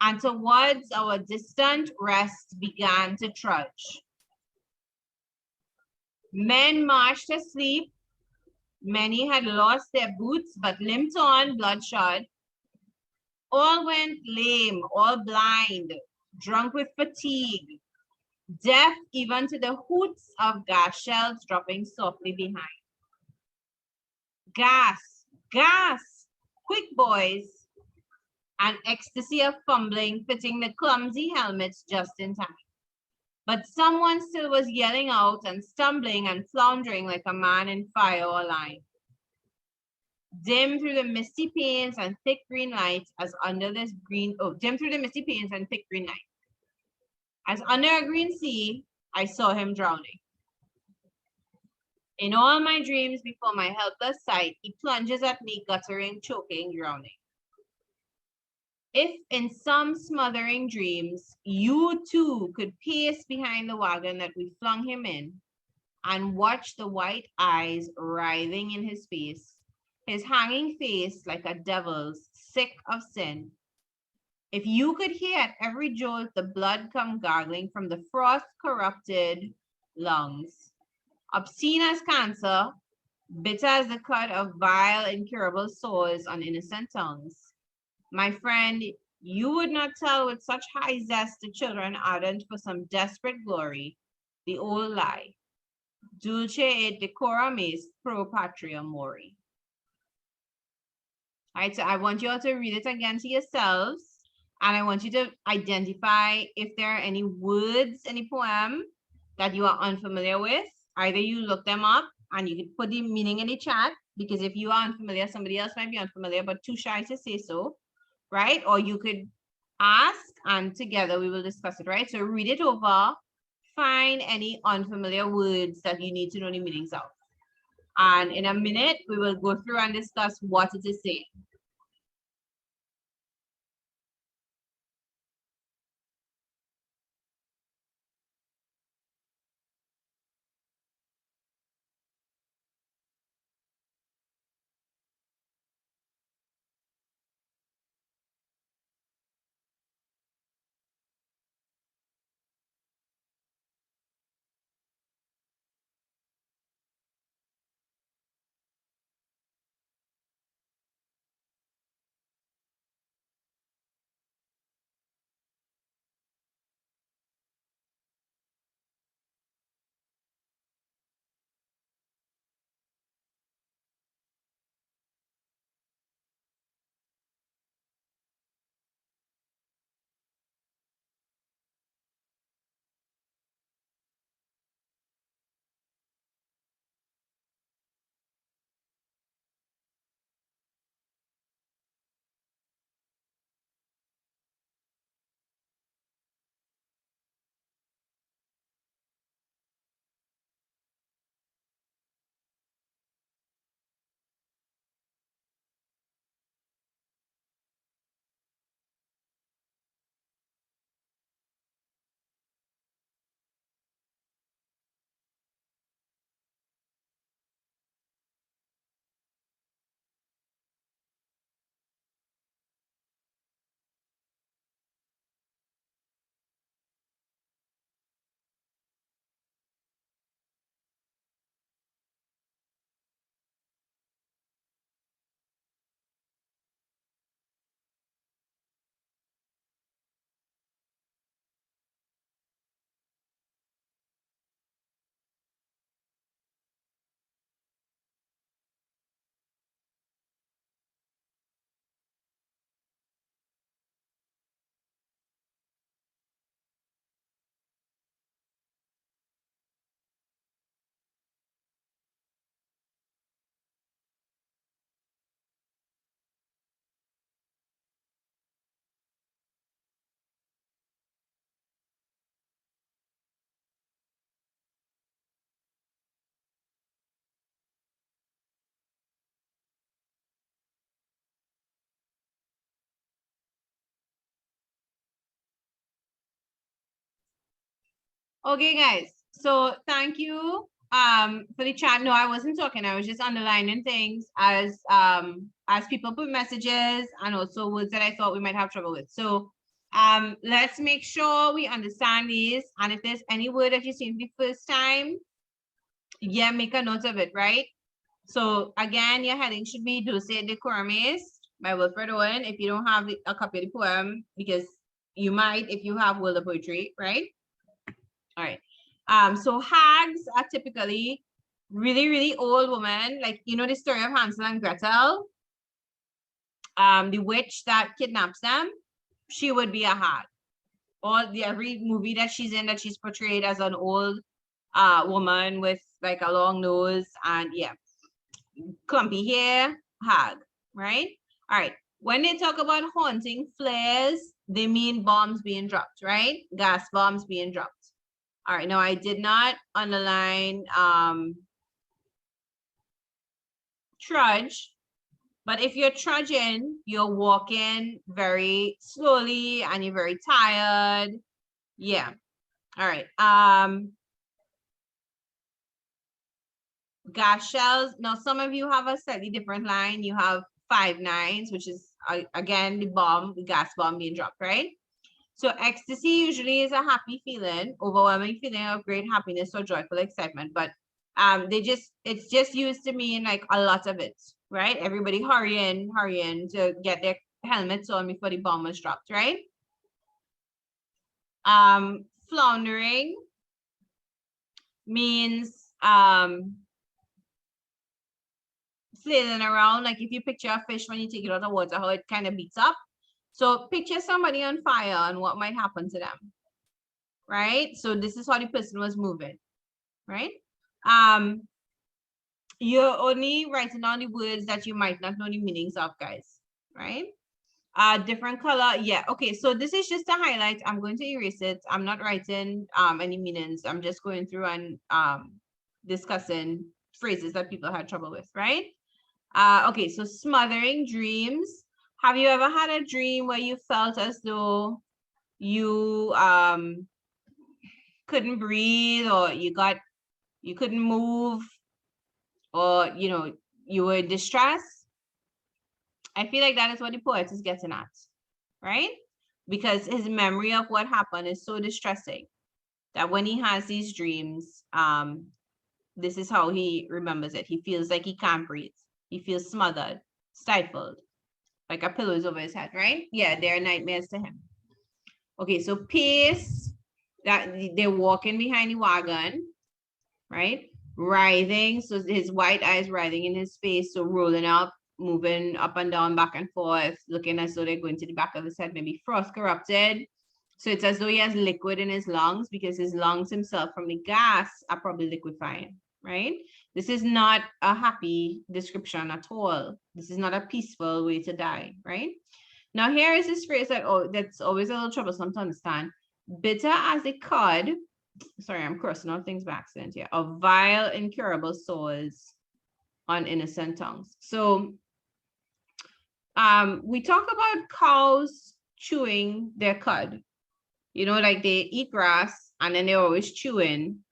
and towards our distant rest began to trudge. Men marched asleep, many had lost their boots but limped on bloodshot. All went lame, all blind, drunk with fatigue, deaf even to the hoots of gas shells dropping softly behind. Gas, gas, quick boys, an ecstasy of fumbling, fitting the clumsy helmets just in time. But someone still was yelling out and stumbling and floundering like a man in fire or line. Dim through the misty panes and thick green light as under this green, dim through the misty panes and thick green light. As under a green sea, I saw him drowning. In all my dreams before my helpless sight, he plunges at me, guttering, choking, drowning. If in some smothering dreams, you too could pace behind the wagon that we flung him in and watch the white eyes writhing in his face, his hanging face like a devil's, sick of sin. If you could hear at every jolt the blood come gargling from the frost-corrupted lungs, obscene as cancer, bitter as the cut of vile, incurable sores on innocent tongues, my friend, you would not tell with such high zest to children ardent for some desperate glory, the old lie, dulce et decorum est pro patria mori. All right, so I want you all to read it again to yourselves, and I want you to identify if there are any words in the poem that you are unfamiliar with. Either you look them up and you can put the meaning in the chat, because if you are unfamiliar, somebody else might be unfamiliar, but too shy to say so, right? Or you could ask and together we will discuss it, right? So read it over, find any unfamiliar words that you need to know the meanings of. And in a minute, we will go through and discuss what it is saying. Okay, guys. So thank you for the chat. No, I wasn't talking. I was just underlining things as people put messages and also words that I thought we might have trouble with. So let's make sure we understand these. And if there's any word that you see for the first time, yeah, make a note of it, right? So again, your heading should be Dulce de Coramis by Wilfred Owen if you don't have a copy of the poem, because you might if you have World of Poetry, right? All right. So hags are typically really, really old women. Like, you know, the story of Hansel and Gretel, the witch that kidnaps them, she would be a hag. Or every movie that she's in that she's portrayed as an old woman with like a long nose and yeah, clumpy hair, hag, right? All right. When they talk about haunting flares, they mean bombs being dropped, right? Gas bombs being dropped. All right, now I did not underline trudge, but if you're trudging, you're walking very slowly and you're very tired. Yeah. All right. Gas shells. Now, some of you have a slightly different line. You have 5 9s, which is again the bomb, the gas bomb being dropped, right? So ecstasy usually is a happy feeling, overwhelming feeling of great happiness or joyful excitement. But it's just used to mean like a lot of it, right? Everybody hurrying to get their helmets on before the bomb was dropped, right? Floundering means flailing around. Like if you picture a fish when you take it out of water, how it kind of beats up. So picture somebody on fire and what might happen to them, right? So this is how the person was moving, right? You're only writing down the words that you might not know the meanings of, guys, right? Different color, yeah, okay, so this is just a highlight. I'm going to erase it. I'm not writing any meanings. I'm just going through and discussing phrases that people had trouble with, right? Okay, so smothering dreams. Have you ever had a dream where you felt as though you couldn't breathe, or you couldn't move, or you know, you were distressed? I feel like that is what the poet is getting at, right? Because his memory of what happened is so distressing that when he has these dreams, this is how he remembers it. He feels like he can't breathe. He feels smothered, stifled, like a pillow is over his head, right? Yeah, they're nightmares to him. Okay, so pace, that they're walking behind the wagon, right? Writhing, so his white eyes writhing in his face, so rolling up, moving up and down, back and forth, looking as though they're going to the back of his head, maybe frost corrupted. So it's as though he has liquid in his lungs, because his lungs himself from the gas are probably liquefying, right? This is not a happy description at all. This is not a peaceful way to die, right? Now here is this phrase that that's always a little troublesome to understand. Bitter as a cud, sorry, I'm crossing out things by accident here, of vile, incurable sores on innocent tongues. So we talk about cows chewing their cud. You know, like they eat grass and then they're always chewing.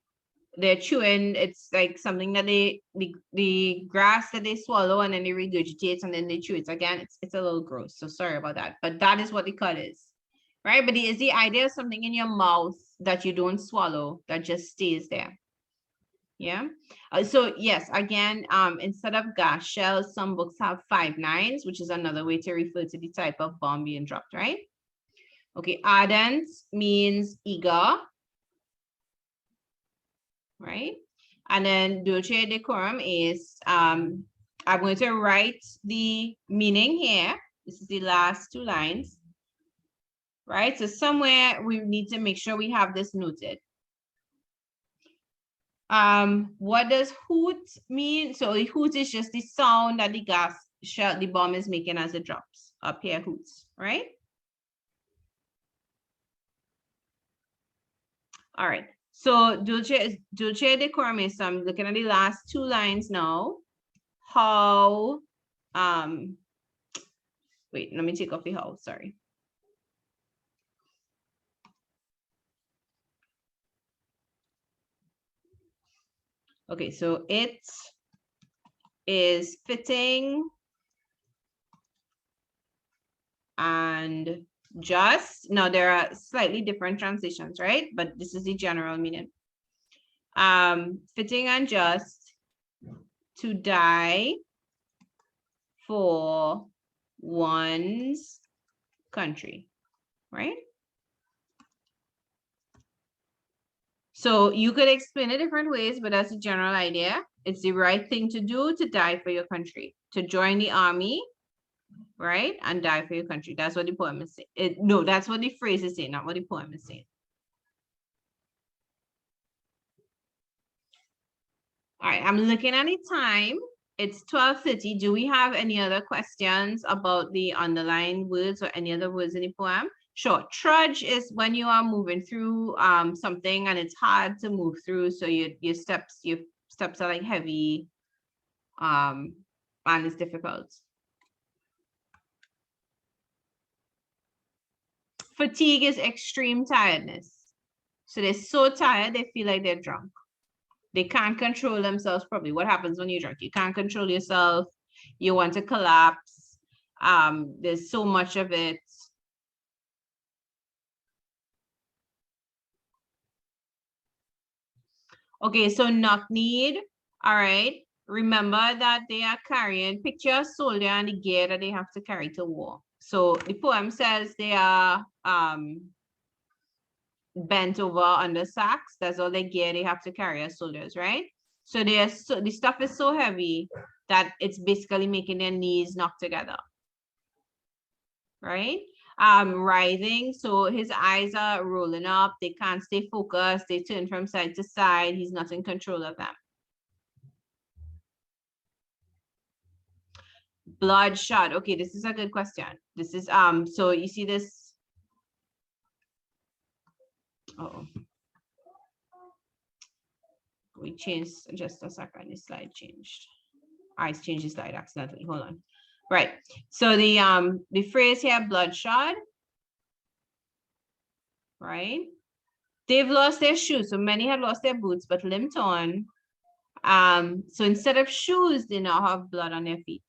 They're chewing, it's like something that the grass that they swallow and then they regurgitate and then they chew it again. It's a little gross, so sorry about that. But that is what the cud is, right? But it's the idea of something in your mouth that you don't swallow, that just stays there. Yeah. So yes, again, instead of gas shells, some books have 5 9s, which is another way to refer to the type of bomb being dropped, right? Okay, ardent means eager, right? And then dulce decorum is, I'm going to write the meaning here. This is the last 2 lines, right? So somewhere we need to make sure we have this noted. What does hoot mean? So the hoot is just the sound that the gas shell, the bomb is making as it drops. Up here, hoots, right? All right. So dulce decorum is, so I'm looking at the last 2 lines now. How, wait, let me take off the how, sorry. Okay, so it is fitting and just. Now there are slightly different transitions, right? But this is the general meaning. Fitting and just to die for one's country, right? So you could explain it different ways, but that's a general idea. It's the right thing to do to die for your country, to join the army, right? And die for your country. That's what the poem is saying. No, that's what the phrase is saying, not what the poem is saying. All right, I'm looking at the time. It's 12:30. Do we have any other questions about the underlined words or any other words in the poem? Sure. Trudge is when you are moving through something and it's hard to move through. So your steps are like heavy and it's difficult. Fatigue is extreme tiredness. So they're so tired, they feel like they're drunk. They can't control themselves properly. What happens when you're drunk? You can't control yourself. You want to collapse. There's so much of it. Okay, so knock-kneed. All right. Remember that they are carrying, picture a soldier and the gear that they have to carry to war. So the poem says they are bent over under sacks. That's all the gear they have to carry as soldiers, right? So the stuff is so heavy that it's basically making their knees knock together, right? Writhing, so his eyes are rolling up. They can't stay focused. They turn from side to side. He's not in control of them. Bloodshot. Okay, this is a good question. This is so you see this. Oh, we changed just a second. The slide changed. I changed the slide accidentally. Hold on. Right. So the phrase here, bloodshot. Right. They've lost their shoes. So many had lost their boots, but limped on. So instead of shoes, they now have blood on their feet.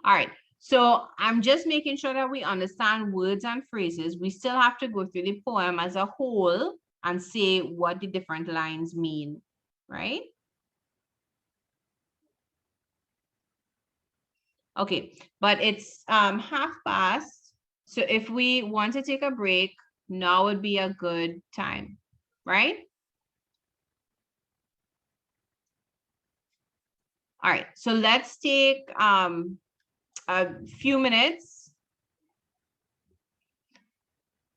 All right. So I'm just making sure that we understand words and phrases. We still have to go through the poem as a whole and say what the different lines mean, right? Okay, but it's 1:30. So if we want to take a break, now would be a good time, right? All right, so let's take a few minutes.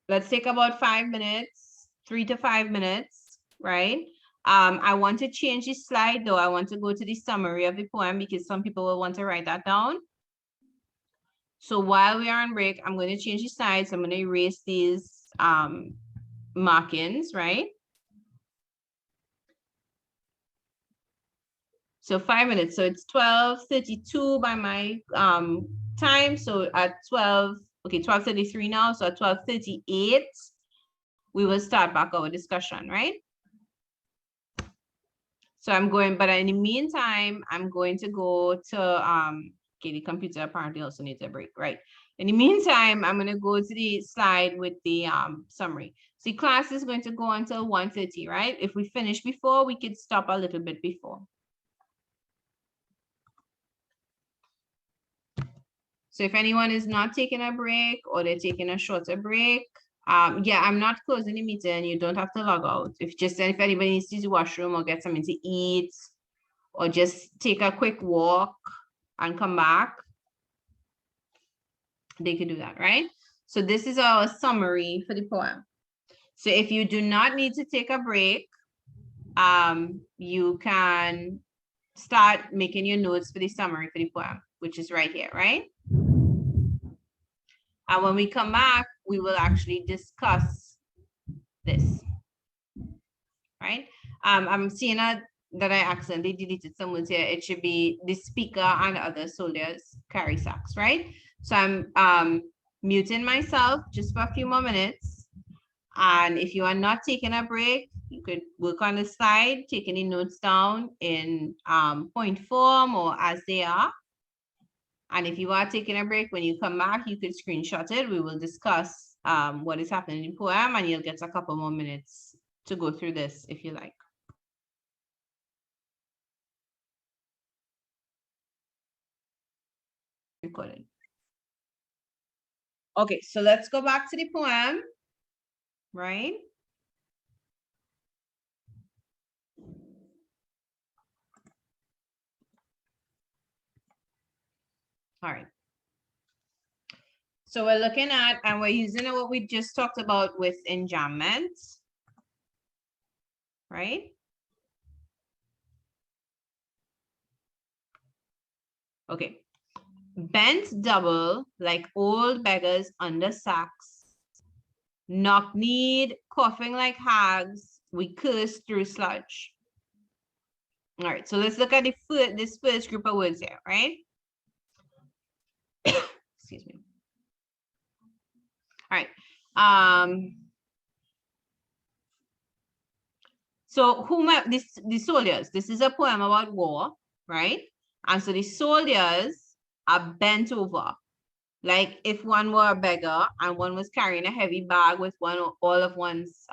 Let's take about 5 minutes, 3 to 5 minutes, right? I want to change the slide though. I want to go to the summary of the poem because some people will want to write that down. So while we are on break, I'm going to change the slides. I'm going to erase these markings, right? So 5 minutes. So it's 12:32 by my time. So at 12:33 now. So at 12:38, we will start back our discussion, right? So I'm going, but in the meantime, I'm going to go to okay, the computer apparently also needs a break, right? In the meantime, I'm going to go to the slide with the summary. See, class is going to go until 1:30, right? If we finish before, we could stop a little bit before. So if anyone is not taking a break or they're taking a shorter break, yeah, I'm not closing the meeting. You don't have to log out. If anybody needs to use the washroom or get something to eat or just take a quick walk and come back, they could do that, right? So this is our summary for the poem. So if you do not need to take a break, you can start making your notes for the summary for the poem, which is right here, right? And when we come back, we will actually discuss this, right? I'm seeing that I accidentally deleted some words here. It should be the speaker and other soldiers carry sacks, right? So I'm muting myself just for a few more minutes. And if you are not taking a break, you could work on the side, taking the notes down in point form or as they are. And if you are taking a break, when you come back, you could screenshot it. We will discuss what is happening in the poem, and you'll get a couple more minutes to go through this if you like. Recording. Okay, so let's go back to the poem, right? All right. So we're looking at, and we're using what we just talked about with enjambment, right? Okay. Bent double like old beggars under sacks, knock-kneed, coughing like hags, we curse through sludge. All right, so let's look at this first group of words here, right? Excuse me. All right. So the soldiers, this is a poem about war, right? And so the soldiers are bent over. Like if one were a beggar and one was carrying a heavy bag with all of one's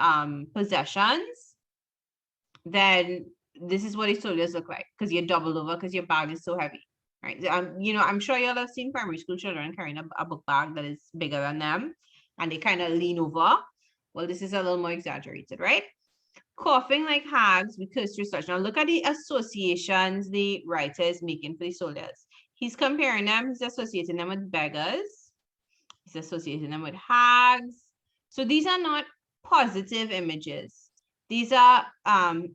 possessions, then this is what the soldiers look like, because you're doubled over because your bag is so heavy, right? You know, I'm sure y'all have seen primary school children carrying a book bag that is bigger than them, and they kind of lean over. Well, this is a little more exaggerated, right? Coughing like hags, we curse through such. Now look at the associations the writer is making for the soldiers. He's comparing them, he's associating them with beggars, he's associating them with hags. So these are not positive images. These are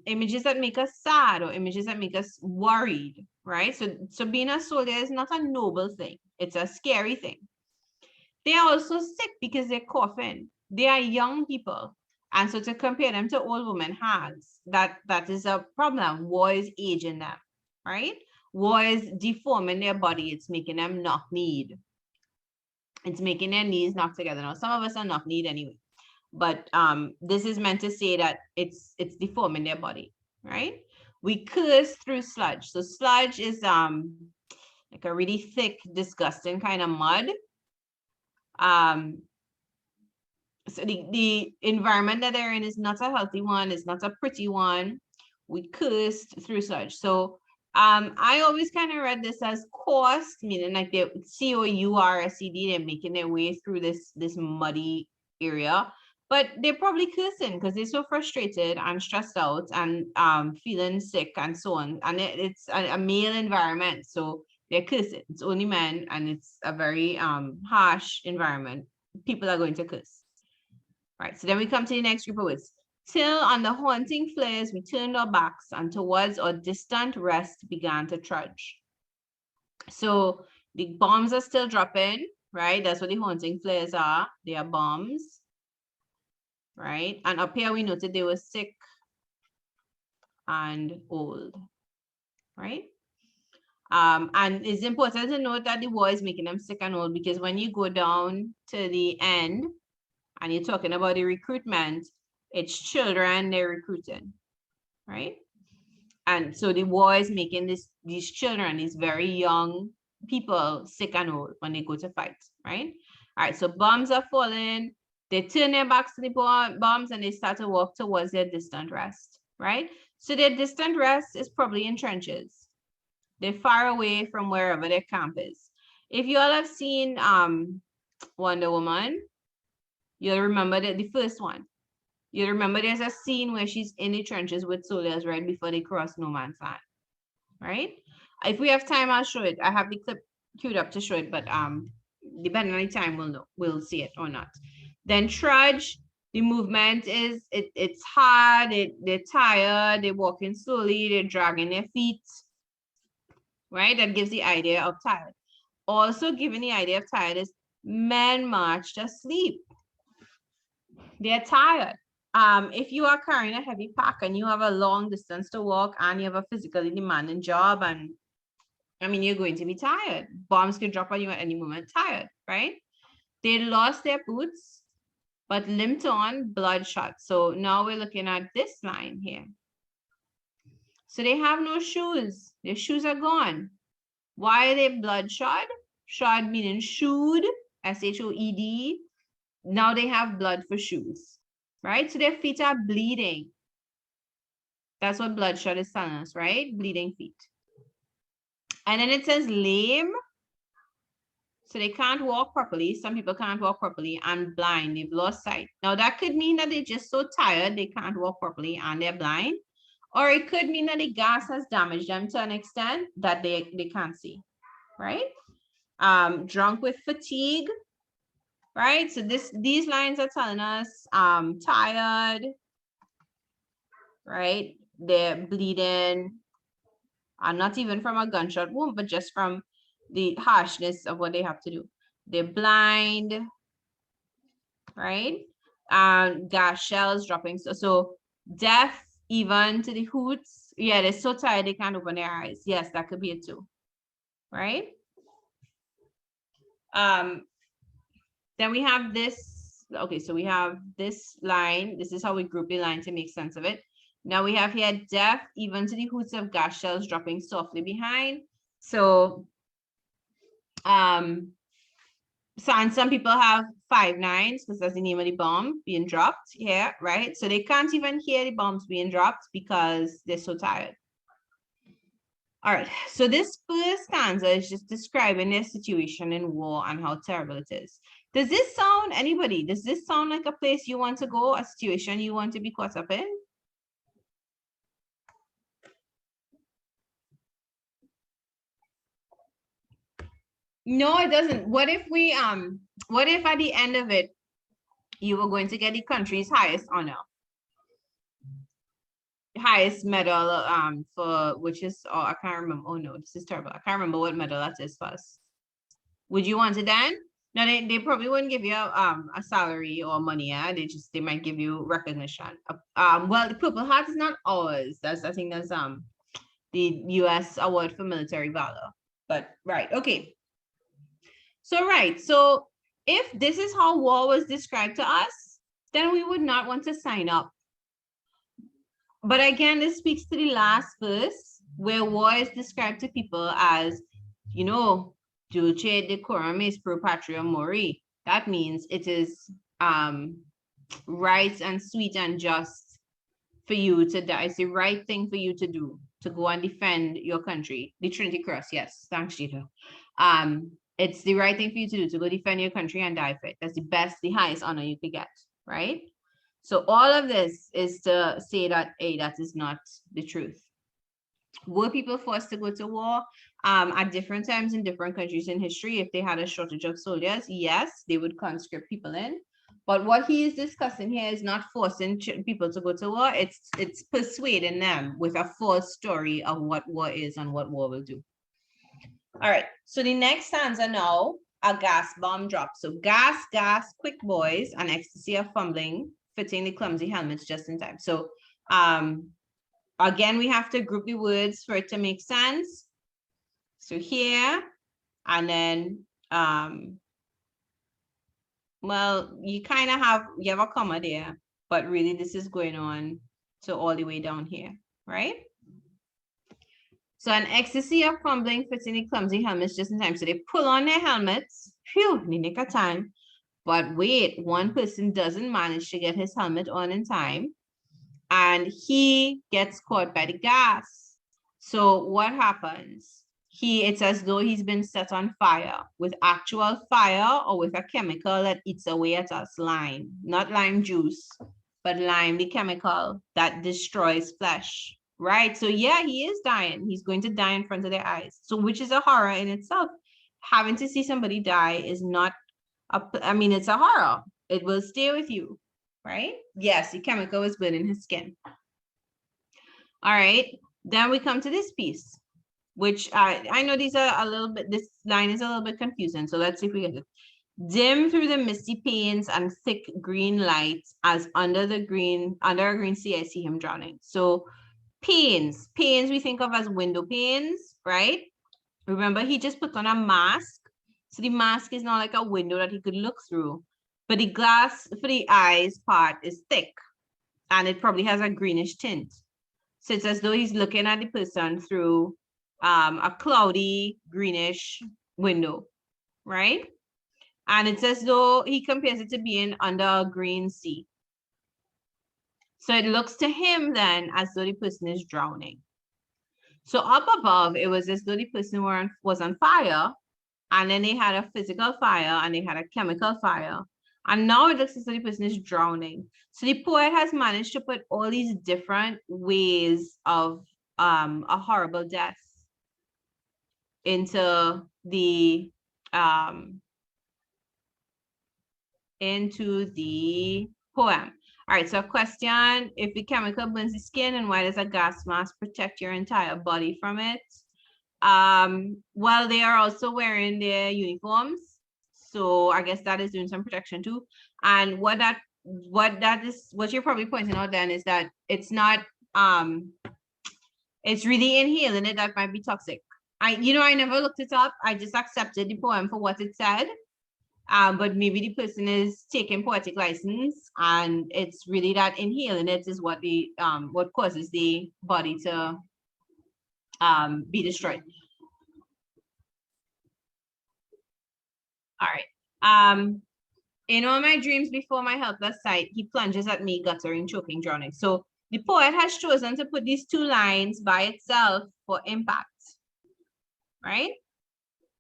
images that make us sad or images that make us worried, right? So being a soldier is not a noble thing. It's a scary thing. They are also sick because they're coughing. They are young people. And so to compare them to old women hags, that is a problem. War is aging them, right? War is deforming their body. It's making them knock-kneed. It's making their knees knock together. Now, some of us are knock-kneed anyway. But this is meant to say that it's deforming their body, right? We curse through sludge. So sludge is like a really thick, disgusting kind of mud. So the environment that they're in is not a healthy one, it's not a pretty one. We cursed through sludge. So I always kind of read this as coursed, meaning like they COURSED, they're making their way through this muddy area. But they're probably cursing because they're so frustrated and stressed out and feeling sick and so on. And it's a male environment, so they're cursing. It's only men, and it's a very harsh environment. People are going to curse. Right, so then we come to the next group of words. Till on the haunting flares we turned our backs, and towards our distant rest began to trudge. So the bombs are still dropping, right? That's what the haunting flares are. They are bombs. Right, and up here we noted they were sick and old, right? And it's important to note that the war is making them sick and old, because when you go down to the end and you're talking about the recruitment, it's children they're recruiting, right? And so the war is making these children, these very young people, sick and old when they go to fight, right? All right, so bombs are falling. They turn their backs to the bombs and they start to walk towards their distant rest, right? So their distant rest is probably in trenches. They're far away from wherever their camp is. If you all have seen Wonder Woman, you'll remember that the first one. You'll remember there's a scene where she's in the trenches with soldiers right before they cross no man's land, right? If we have time, I'll show it. I have the clip queued up to show it, but depending on the time, we'll see it or not. Then trudge, the movement is, it's hard, they're tired, they're walking slowly, they're dragging their feet, right? That gives the idea of tired. Also giving the idea of tired is men marched asleep. They're tired. If you are carrying a heavy pack and you have a long distance to walk and you have a physically demanding job, and I mean, you're going to be tired. Bombs could drop on you at any moment, tired, right? They lost their boots, but limped on, bloodshot. So now we're looking at this line here. So they have no shoes. Their shoes are gone. Why are they bloodshot? Shod meaning shoed, S-H-O-E-D. Now they have blood for shoes, right? So their feet are bleeding. That's what bloodshot is telling us, right? Bleeding feet. And then it says lame. So they can't walk properly. Some people can't walk properly, and blind. They've lost sight. Now that could mean that they're just so tired they can't walk properly and they're blind. Or it could mean that the gas has damaged them to an extent that they can't see, right? Drunk with fatigue, right? So these lines are telling us tired, right? They're bleeding, not even from a gunshot wound, but just from the harshness of what they have to do. They're blind, right? Gas shells dropping. So deaf even to the hoots. Yeah, they're so tired they can't open their eyes. Yes, that could be it too, right? Then we have this. Okay, so we have this line. This is how we group the line to make sense of it. Now we have here deaf even to the hoots of gas shells dropping softly behind. So and some people have 5 9s because that's the name of the bomb being dropped here, right? So they can't even hear the bombs being dropped because they're so tired. All right, so this first stanza is just describing their situation in war and how terrible it is. Does this sound, anybody, does this sound like a place you want to go, a situation you want to be caught up in? No, it doesn't. What if at the end of it, you were going to get the country's highest honor? Highest medal for which is, oh, I can't remember. Oh no, this is terrible. I can't remember what medal that is first. Would you want it then? No, they probably wouldn't give you a salary or money. Yeah, they might give you recognition. Well, the Purple Heart is not ours. I think that's the U.S. Award for Military Valor. But right, okay. So if this is how war was described to us, then we would not want to sign up. But again, this speaks to the last verse where war is described to people as, you know, dulce decorum is pro patria mori. That means it is right and sweet and just for you to die. It's the right thing for you to do, to go and defend your country. The Trinity Cross, yes, thanks, Gita. It's the right thing for you to do, to go defend your country and die for it. That's the best, the highest honor you could get, right? So all of this is to say that, hey, that is not the truth. Were people forced to go to war at different times in different countries in history? If they had a shortage of soldiers, yes, they would conscript people in. But what he is discussing here is not forcing people to go to war. It's persuading them with a false story of what war is and what war will do. All right, so the next stanza now, a gas bomb drop. So gas, quick boys, and ecstasy of fumbling, fitting the clumsy helmets just in time. So again, we have to group the words for it to make sense. So here, and then, well, you have a comma there, but really this is going on to all the way down here, right? So an ecstasy of fumbling, fitting the clumsy helmets just in time. So they pull on their helmets, phew, in the nick of time. But wait, one person doesn't manage to get his helmet on in time, and he gets caught by the gas. So what happens? It's as though he's been set on fire with actual fire or with a chemical that eats away at us. Lime, not lime juice, but lime, the chemical that destroys flesh, right? So yeah, he is dying. He's going to die in front of their eyes. So which is a horror in itself. Having to see somebody die is not, it's a horror. It will stay with you, right? Yes, the chemical was burning his skin. All right, then we come to this piece, which I know these are a little bit, this line is a little bit confusing. So let's see if we get it. Dim through the misty panes and thick green light, as under a green sea, I see him drowning. So panes we think of as window panes, right? Remember, he just put on a mask. So the mask is not like a window that he could look through, but the glass for the eyes part is thick and it probably has a greenish tint. So it's as though he's looking at the person through a cloudy greenish window, right? And it's as though he compares it to being under a green sea. So it looks to him then as though the person is drowning. So up above, it was as though the person was on fire, and then they had a physical fire and they had a chemical fire. And now it looks as though the person is drowning. So the poet has managed to put all these different ways of a horrible death into the poem. All right, so a question: if the chemical burns the skin, and why does a gas mask protect your entire body from it? Well, they are also wearing their uniforms, so I guess that is doing some protection too. And what you're probably pointing out then is that it's not it's really inhaling it that might be toxic. I never looked it up. I just accepted the poem for what it said. But maybe the person is taking poetic license, and it's really that inhaling it is what causes the body to be destroyed. All right. In all my dreams before my helpless sight, he plunges at me, guttering, choking, drowning. So the poet has chosen to put these two lines by itself for impact, right?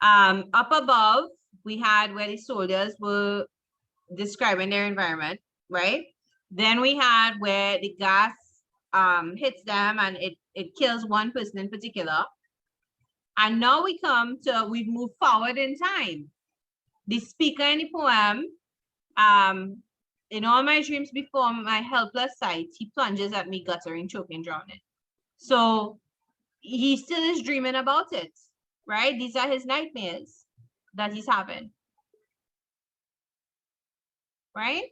Up above, we had where the soldiers were describing their environment, right? Then we had where the gas hits them and it kills one person in particular. And now we've moved forward in time. The speaker in the poem, in all my dreams before my helpless sight, he plunges at me, guttering, choking, drowning. So he still is dreaming about it, right? These are his nightmares that he's having, right?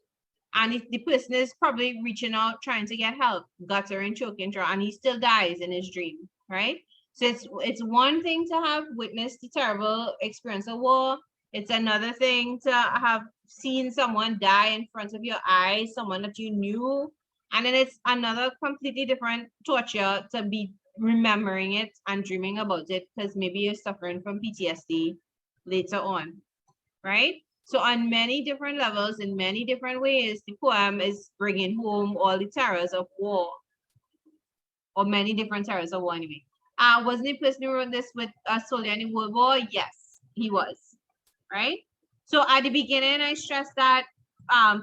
And if the person is probably reaching out, trying to get help, guttering, choking, drowning, and he still dies in his dream, right? So it's one thing to have witnessed the terrible experience of war. It's another thing to have seen someone die in front of your eyes, someone that you knew. And then it's another completely different torture to be remembering it and dreaming about it, because maybe you're suffering from PTSD later on, right? So on many different levels, in many different ways, the poem is bringing home all the terrors of war, or many different terrors of war anyway. Wasn't the person who wrote this with a soldier in the World War? Yes, he was, right? So at the beginning, I stressed that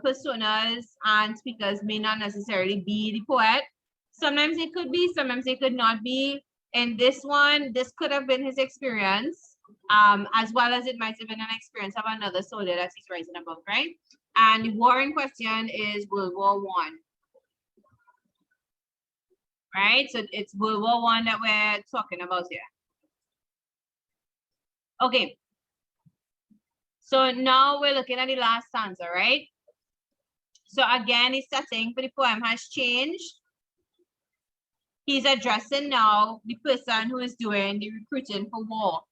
personas and speakers may not necessarily be the poet. Sometimes it could be, sometimes it could not be. In this one, this could have been his experience, as well as it might have been an experience of another soldier that he's writing about, right? And the war in question is World War I. Right? So it's World War I that we're talking about here. Okay. So now we're looking at the last stanza, right? So again, the setting for the poem has changed. He's addressing now the person who is doing the recruiting for war.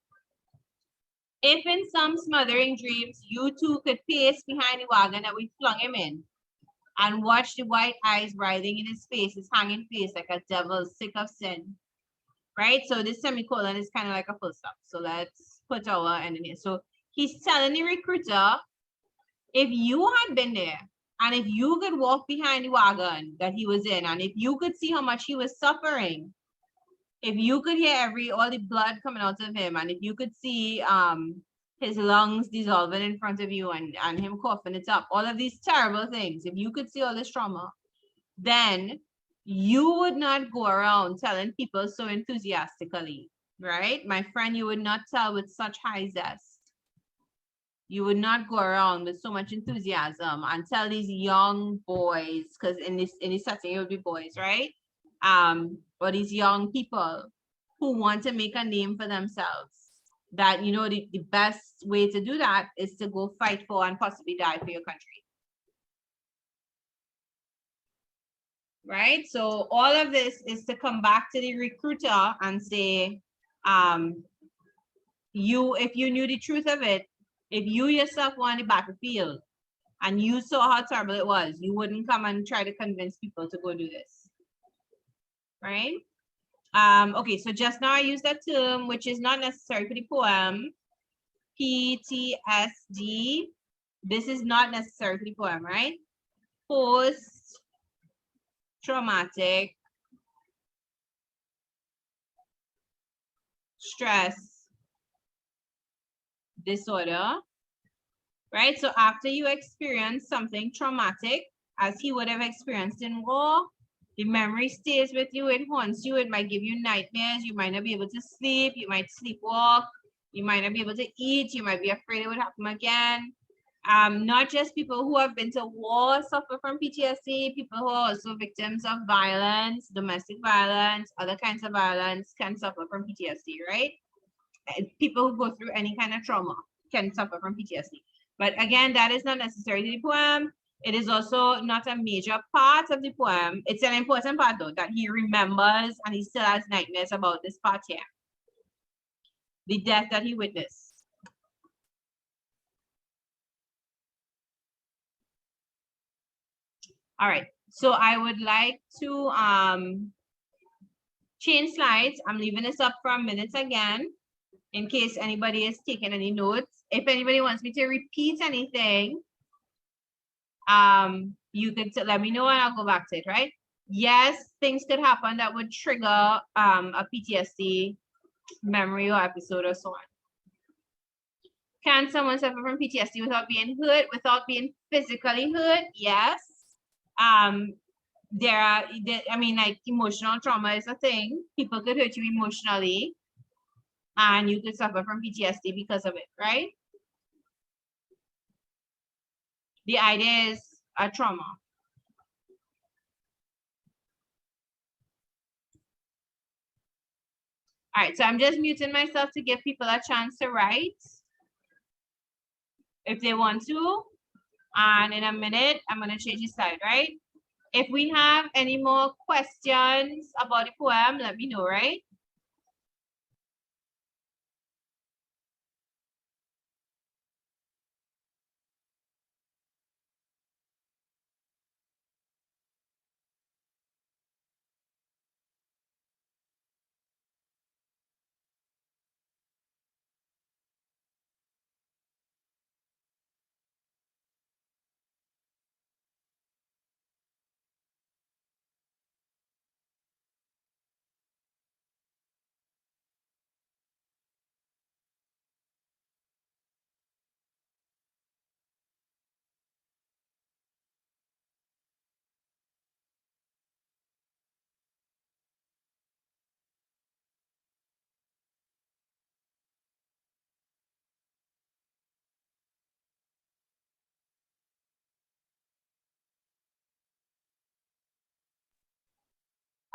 If in some smothering dreams, you too could pace behind the wagon that we flung him in and watch the white eyes writhing in his face, his hanging face like a devil sick of sin, right? So this semicolon is kind of like a full stop. So let's put our end in here. So he's telling the recruiter, if you had been there, and if you could walk behind the wagon that he was in, and if you could see how much he was suffering, if you could hear all the blood coming out of him, and if you could see his lungs dissolving in front of you and him coughing it up, all of these terrible things, if you could see all this trauma, then you would not go around telling people so enthusiastically, right? My friend, you would not tell with such high zest. You would not go around with so much enthusiasm and tell these young boys, because in this setting it would be boys, right? Or these young people who want to make a name for themselves, that the best way to do that is to go fight for and possibly die for your country. Right? So all of this is to come back to the recruiter and say, if you knew the truth of it, if you yourself were on the battlefield and you saw how terrible it was, you wouldn't come and try to convince people to go do this, right? Okay, so just now I used that term, which is not necessary for the poem, PTSD. This is not necessary for the poem, right? Post-traumatic stress disorder, right? So after you experience something traumatic, as he would have experienced in war, the memory stays with you, it haunts you, it might give you nightmares, you might not be able to sleep, you might sleepwalk, you might not be able to eat, you might be afraid it would happen again. Not just people who have been to war suffer from PTSD, people who are also victims of violence, domestic violence, other kinds of violence can suffer from PTSD, right? People who go through any kind of trauma can suffer from PTSD. But again, that is not necessary to the poem. It is also not a major part of the poem. It's an important part though, that he remembers and he still has nightmares about this part here. The death that he witnessed. All right, so I would like to change slides. I'm leaving this up for a minute again, in case anybody is taking any notes. If anybody wants me to repeat anything, you could let me know and I'll go back to it, right? Yes, things could happen that would trigger a PTSD memory or episode or so on. Can someone suffer from PTSD without being hurt, without being physically hurt? Yes. I mean, like emotional trauma is a thing. People could hurt you emotionally and you could suffer from PTSD because of it, right? The idea is a trauma. All right, so I'm just muting myself to give people a chance to write if they want to. And in a minute, I'm going to change the slide, right? If we have any more questions about the poem, let me know, right?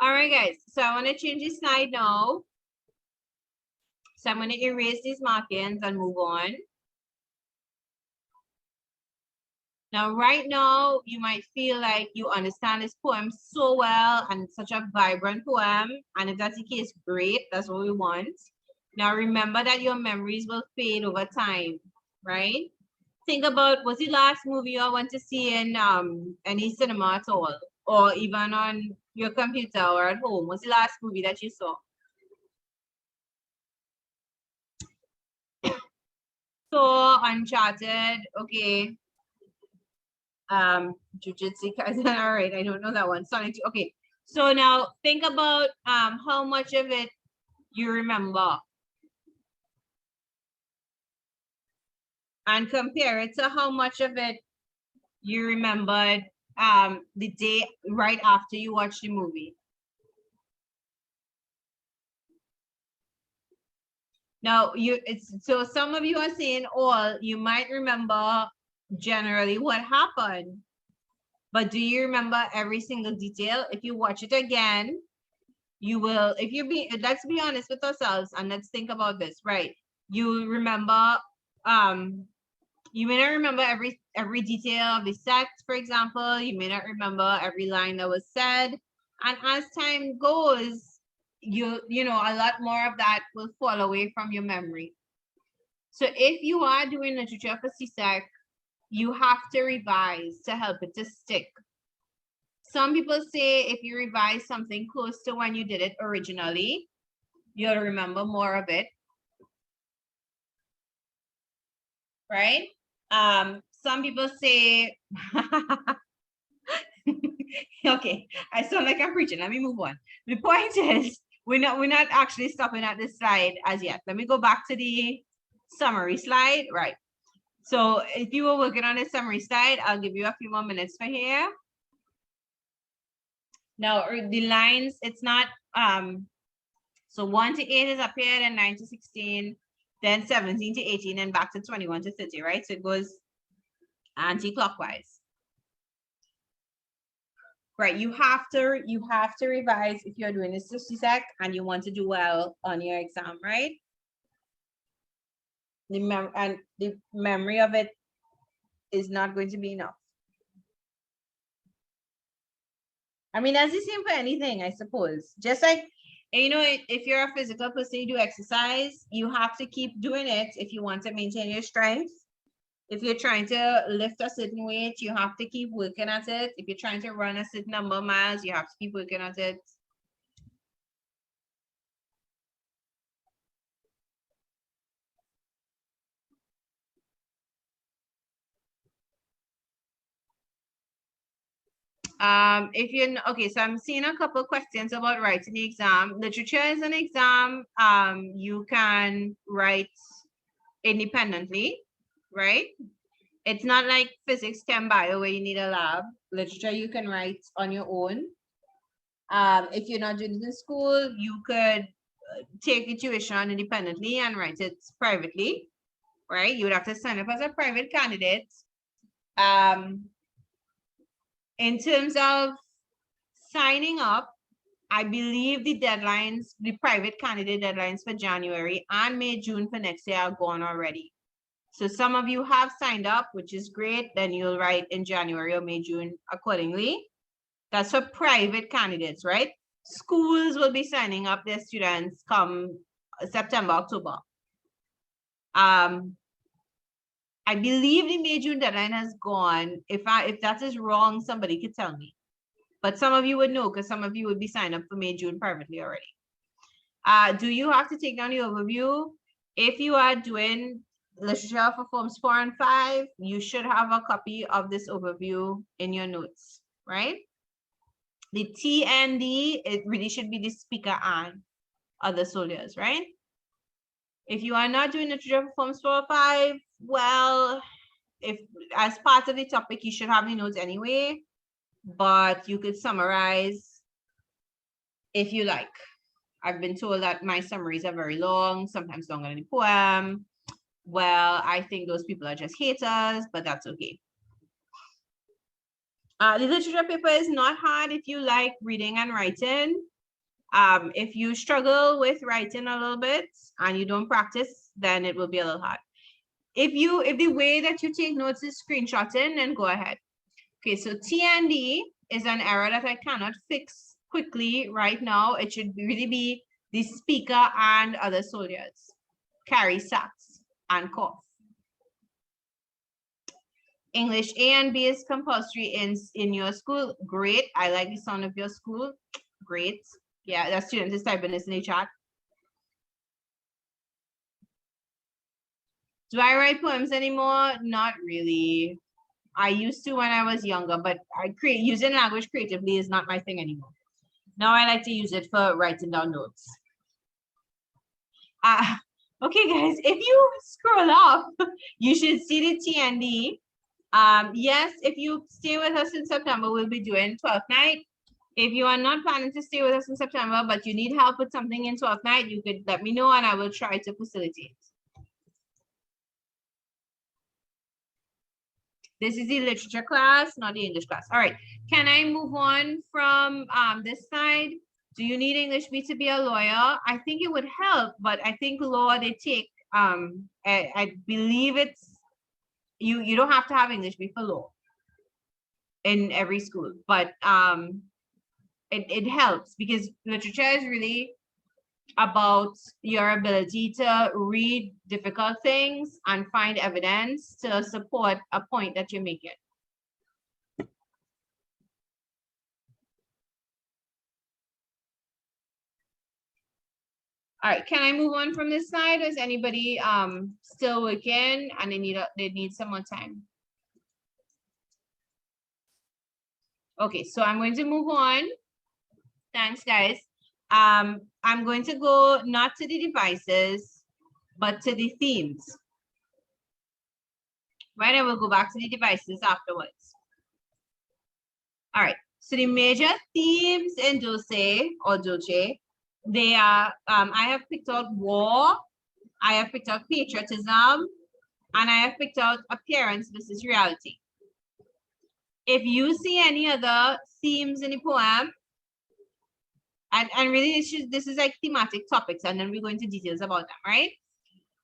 All right, guys, so I want to change the slide now. So I'm going to erase these markings and move on. Now, right now, you might feel like you understand this poem so well and it's such a vibrant poem. And if that's the case, great, that's what we want. Now, remember that your memories will fade over time, right? Think about, what's the last movie you went to see in any cinema at all? Or even on your computer or at home? What's the last movie that you saw? So Uncharted, okay. Jujutsu Kaisen, all right, I don't know that one. Sonic 2, okay. So now think about how much of it you remember. And compare it to how much of it you remembered the day right after you watched the movie. Now so some of you are saying all, you might remember generally what happened, but do you remember every single detail? If you watch it again, you will, let's be honest with ourselves and let's think about this, right? You remember, you may not remember every detail of the set, for example. You may not remember every line that was said. And as time goes, you know, a lot more of that will fall away from your memory. So if you are doing literature for CSEC, you have to revise to help it to stick. Some people say if you revise something close to when you did it originally, you'll remember more of it. Right? Some people say, okay, I sound like I'm preaching. Let me move on. The point is, we're not actually stopping at this slide as yet. Let me go back to the summary slide. Right. So if you were working on a summary slide, I'll give you a few more minutes for here. Now the lines, it's not so 1 to 8 is up here, then 9 to 16, then 17 to 18, and back to 21 to 30, right? So it goes anti-clockwise. Right, you have to revise if you're doing this 60-sec and you want to do well on your exam, right? The memory of it is not going to be enough. I mean, that's the same for anything, I suppose. Just like, you know, if you're a physical person, you do exercise, you have to keep doing it if you want to maintain your strength. If you're trying to lift a certain weight, you have to keep working at it. If you're trying to run a certain number of miles, you have to keep working at it. If you're okay, so I'm seeing a couple questions about writing the exam. Literature is an exam you can write independently, right? It's not like physics, chem, bio, where you need a lab. Literature you can write on your own. If you're not doing it in school, you could take the tuition independently and write it privately, right? You would have to sign up as a private candidate. In terms of signing up, I believe the deadlines, the private candidate deadlines for January and May, June for next year are gone already. So some of you have signed up, which is great. Then you'll write in January or May, June accordingly. That's for private candidates, right? Schools will be signing up their students come September, October. I believe the May, June deadline has gone. If that is wrong, somebody could tell me. But some of you would know because some of you would be signed up for May, June privately already. Do you have to take down the overview? If you are doing literature for forms 4 and 5, you should have a copy of this overview in your notes, right? The TND, it really should be the speaker and other soldiers, right? If you are not doing literature for forms 4 or 5, well, if as part of the topic, you should have the notes anyway, but you could summarize if you like. I've been told that my summaries are very long, sometimes longer than the poem. Well, I think those people are just haters, but that's okay. The literature paper is not hard if you like reading and writing. If you struggle with writing a little bit and you don't practice, then it will be a little hard. If the way that you take notes is screenshotting, then go ahead. Okay, so TND is an error that I cannot fix quickly right now. It should really be the speaker and other soldiers. Carry sacks and cough. English A and B is compulsory in your school. Great. I like the sound of your school. Great. Yeah, the student is typing this in the chat. Do I write poems anymore? Not really. I used to when I was younger, but using language creatively is not my thing anymore. Now I like to use it for writing down notes. Okay, guys, if you scroll up, you should see the TND. Yes, if you stay with us in September, we'll be doing 12th night. If you are not planning to stay with us in September, but you need help with something in 12th night, you could let me know and I will try to facilitate. This is the literature class, not the English class. All right, can I move on from this side? Do you need English B to be a lawyer? I think it would help, but I think law, they take, I believe it's, you don't have to have English B for law in every school, but it helps because literature is really about your ability to read difficult things and find evidence to support a point that you're making. All right, can I move on from this slide? Is anybody still working and they need some more time? Okay, so I'm going to move on. Thanks, guys. I'm going to go not to the devices, but to the themes. Right, and we'll go back to the devices afterwards. All right, so the major themes in Dulce or Dulce, they are, I have picked out war, I have picked out patriotism, and I have picked out appearance versus reality. If you see any other themes in the poem, and really this is like thematic topics, and then we go into details about them, right?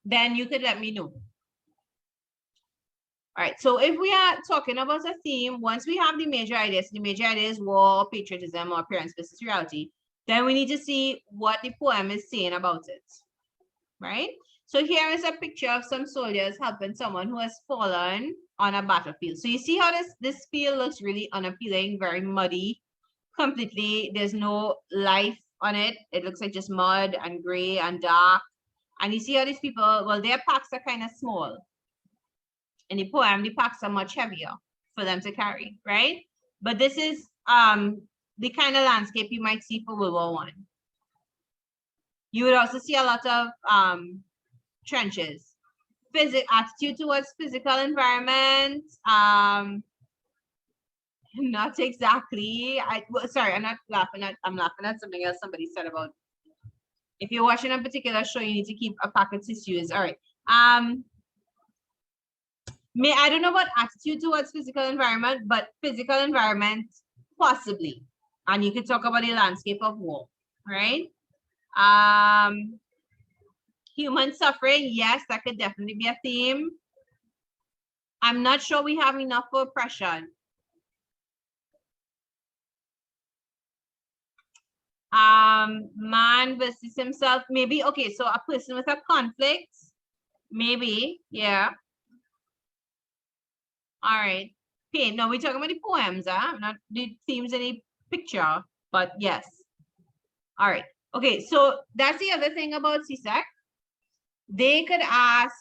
Then you could let me know. All right, so if we are talking about a theme, once we have the major ideas war, patriotism, or appearance versus reality, then we need to see what the poem is saying about it, right? So here is a picture of some soldiers helping someone who has fallen on a battlefield. So you see how this field looks really unappealing, very muddy, completely, there's no life on it. It looks like just mud and gray and dark. And you see how these people, well, their packs are kind of small. In the poem, the packs are much heavier for them to carry, right? But this is the kind of landscape you might see for World War I. You would also see a lot of trenches. Attitude towards physical environment, not exactly. Sorry, I'm not laughing at, I'm laughing at something else somebody said about, if you're watching a particular show, you need to keep a pack of tissues. All right. I don't know about attitude towards physical environment, but physical environment, possibly. And you could talk about the landscape of war, right? Human suffering, yes, that could definitely be a theme. I'm not sure we have enough for oppression. Man versus himself, maybe. Okay, so a person with a conflict, maybe, yeah. All right. Okay, no, we're talking about the poems, not the themes in the picture, but yes. All right. Okay, so that's the other thing about CSEC. They could ask,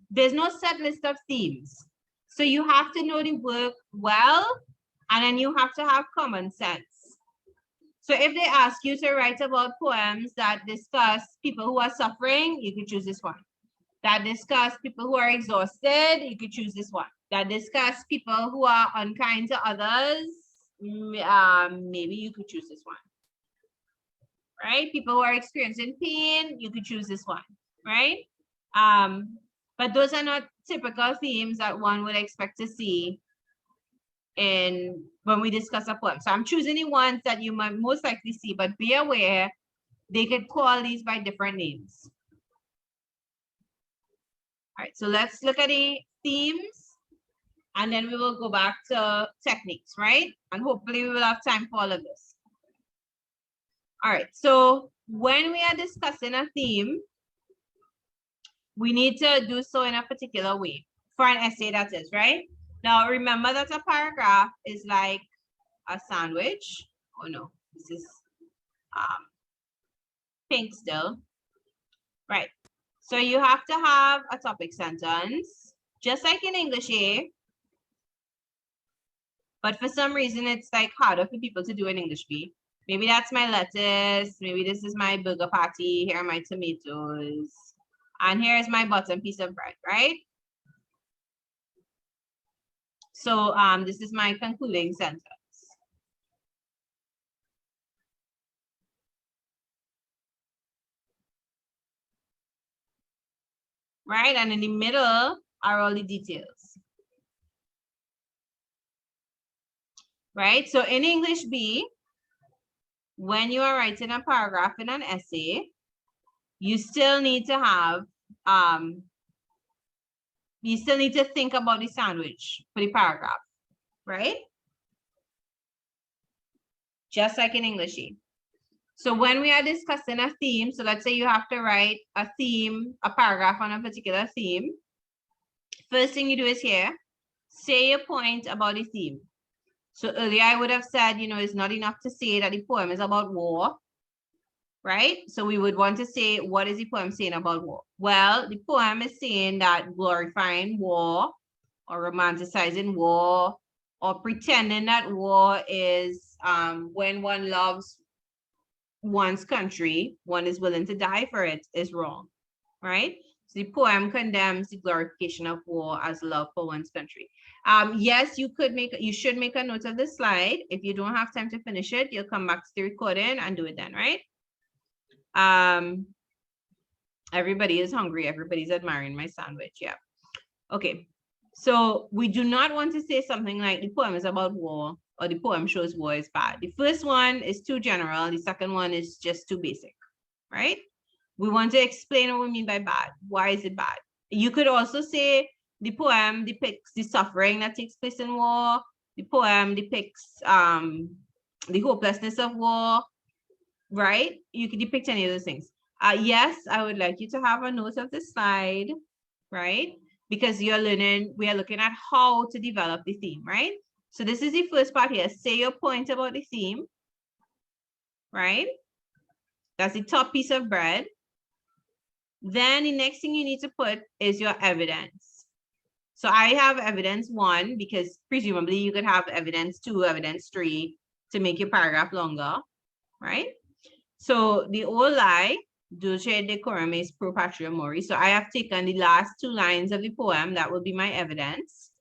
there's no set list of themes. So you have to know the work well, and then you have to have common sense. So if they ask you to write about poems that discuss people who are suffering, you could choose this one. That discuss people who are exhausted, you could choose this one. That discuss people who are unkind to others, maybe you could choose this one. Right? People who are experiencing pain, you could choose this one, right? But those are not typical themes that one would expect to see when we discuss a poem. So I'm choosing the ones that you might most likely see, but be aware they could call these by different names. All right, so let's look at the themes, and then we will go back to techniques, right? And hopefully we will have time for all of this. All right, so when we are discussing a theme, we need to do so in a particular way for an essay, that is, right? Now, remember that a paragraph is like a sandwich. Oh no, this is pink still. Right. So you have to have a topic sentence, just like in English, but for some reason it's like harder for people to do in English. Maybe that's my lettuce, maybe this is my burger patty, here are my tomatoes, and here's my bottom piece of bread, right? So this is my concluding sentence. Right, and in the middle are all the details. Right, so in English B, when you are writing a paragraph in an essay, you still need to have, you still need to think about the sandwich for the paragraph, right? Just like in English. So when we are discussing a theme, so let's say you have to write a theme, a paragraph on a particular theme. First thing you do is here, say a point about the theme. So earlier I would have said, you know, it's not enough to say that the poem is about war, right? So we would want to say, what is the poem saying about war? Well, the poem is saying that glorifying war or romanticizing war or pretending that war is when one loves one's country, one is willing to die for it, is wrong, right? So the poem condemns the glorification of war as love for one's country. Yes, you should make a note of the slide. If you don't have time to finish it, you'll come back to the recording and do it then, right? Everybody is hungry. Everybody's admiring my sandwich. Yeah. Okay. So we do not want to say something like the poem is about war or the poem shows war is bad. The first one is too general. The second one is just too basic, right? We want to explain what we mean by bad. Why is it bad? You could also say the poem depicts the suffering that takes place in war. The poem depicts the hopelessness of war, right? You could depict any of those things. Yes, I would like you to have a note of the slide, right? Because we are looking at how to develop the theme, right? So this is the first part here. Say your point about the theme, right? That's the top piece of bread. Then the next thing you need to put is your evidence. So I have evidence 1 because presumably you could have evidence 2, evidence 3 to make your paragraph longer, right? So the old lie, dulce decorum is pro patria mori. So I have taken the last 2 lines of the poem. That will be my evidence.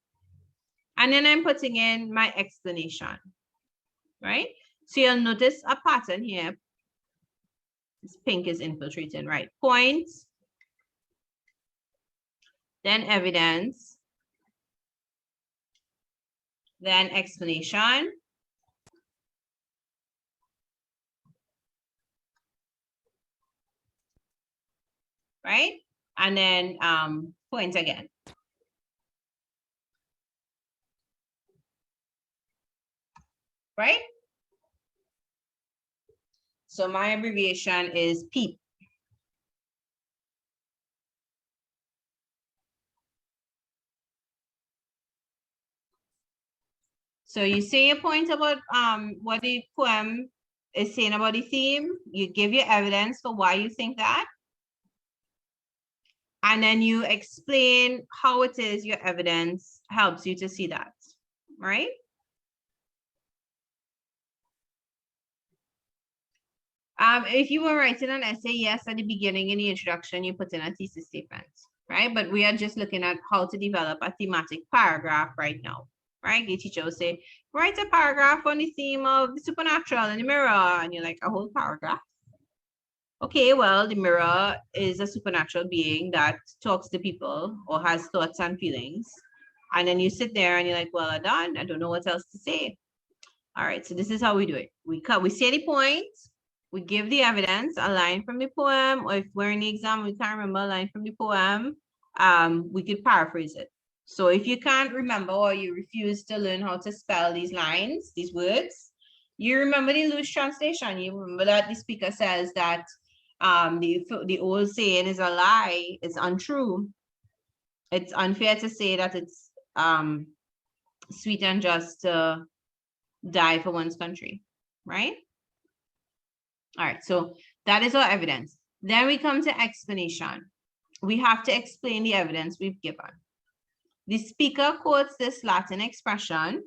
And then I'm putting in my explanation, right? So you'll notice a pattern here. This pink is infiltrating, right? Point, then evidence, then explanation, right? And then point again. Right? So my abbreviation is PEEP. So you say your point about what the poem is saying about the theme. You give your evidence for why you think that. And then you explain how it is your evidence helps you to see that, right? If you were writing an essay, yes, at the beginning in the introduction, you put in a thesis statement, right? But we are just looking at how to develop a thematic paragraph right now, right? The teacher will say, write a paragraph on the theme of the supernatural and the mirror, and you're like, a whole paragraph? Okay, well, the mirror is a supernatural being that talks to people or has thoughts and feelings. And then you sit there and you're like, well, I'm done. I don't know what else to say. All right, so this is how we do it. We say the point, we give the evidence, a line from the poem, or if we're in the exam, we can't remember a line from the poem, we could paraphrase it. So if you can't remember or you refuse to learn how to spell these lines, these words, you remember the loose translation. You remember that the speaker says that the old saying is a lie, it's untrue. It's unfair to say that it's sweet and just to die for one's country, right? All right, so that is our evidence. Then we come to explanation. We have to explain the evidence we've given. The speaker quotes this Latin expression,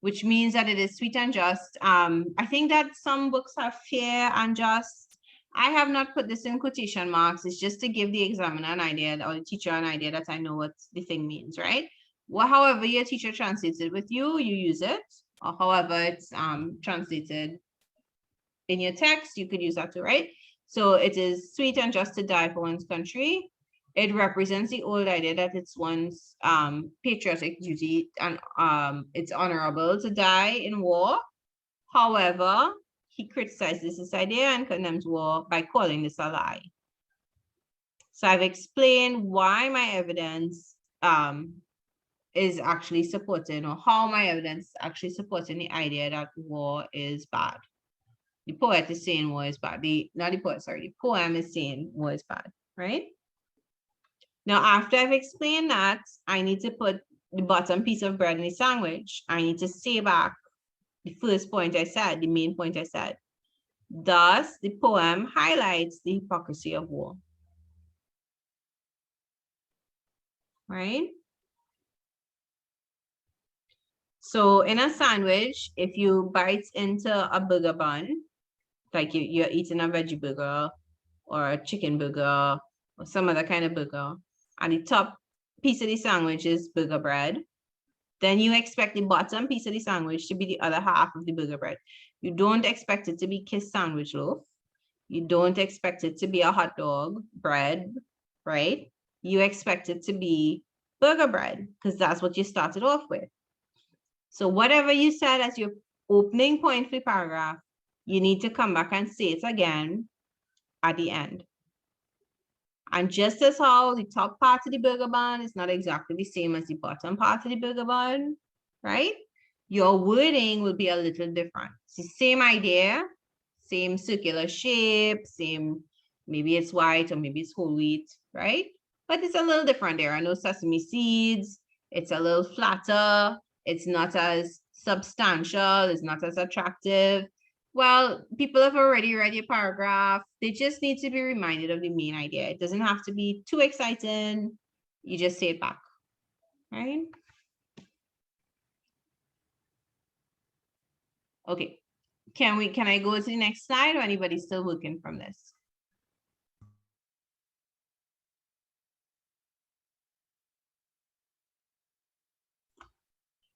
which means that it is sweet and just. I think that some books have fair and just. I have not put this in quotation marks. It's just to give the examiner an idea or the teacher an idea that I know what the thing means, right? Well, however your teacher translates it with you, you use it, or however it's translated in your text, you could use that too, right? So it is sweet and just to die for one's country. It represents the old idea that it's one's patriotic duty and it's honorable to die in war. However, he criticizes this idea and condemns war by calling this a lie. So I've explained why my evidence is actually supporting, or how my evidence is actually supporting the idea that war is bad. The poet is saying war is bad. Not the poet, sorry, the poem is saying war is bad, right? Now, after I've explained that, I need to put the bottom piece of bread in the sandwich. I need to say back the first point I said, the main point I said. Thus, the poem highlights the hypocrisy of war, right? So in a sandwich, if you bite into a burger bun, like you're eating a veggie burger or a chicken burger or some other kind of burger, and the top piece of the sandwich is burger bread, then you expect the bottom piece of the sandwich to be the other half of the burger bread. You don't expect it to be kiss sandwich loaf. You don't expect it to be a hot dog bread, right? You expect it to be burger bread because that's what you started off with. So whatever you said as your opening point for the paragraph, you need to come back and say it again at the end. And just as how the top part of the burger bun is not exactly the same as the bottom part of the burger bun, right? Your wording will be a little different. It's the same idea, same circular shape, same, maybe it's white or maybe it's whole wheat, right? But it's a little different. There are no sesame seeds. It's a little flatter. It's not as substantial. It's not as attractive. Well, people have already read your paragraph. They just need to be reminded of the main idea. It doesn't have to be too exciting. You just say it back, right? Okay. Can I go to the next slide, or anybody still working from this?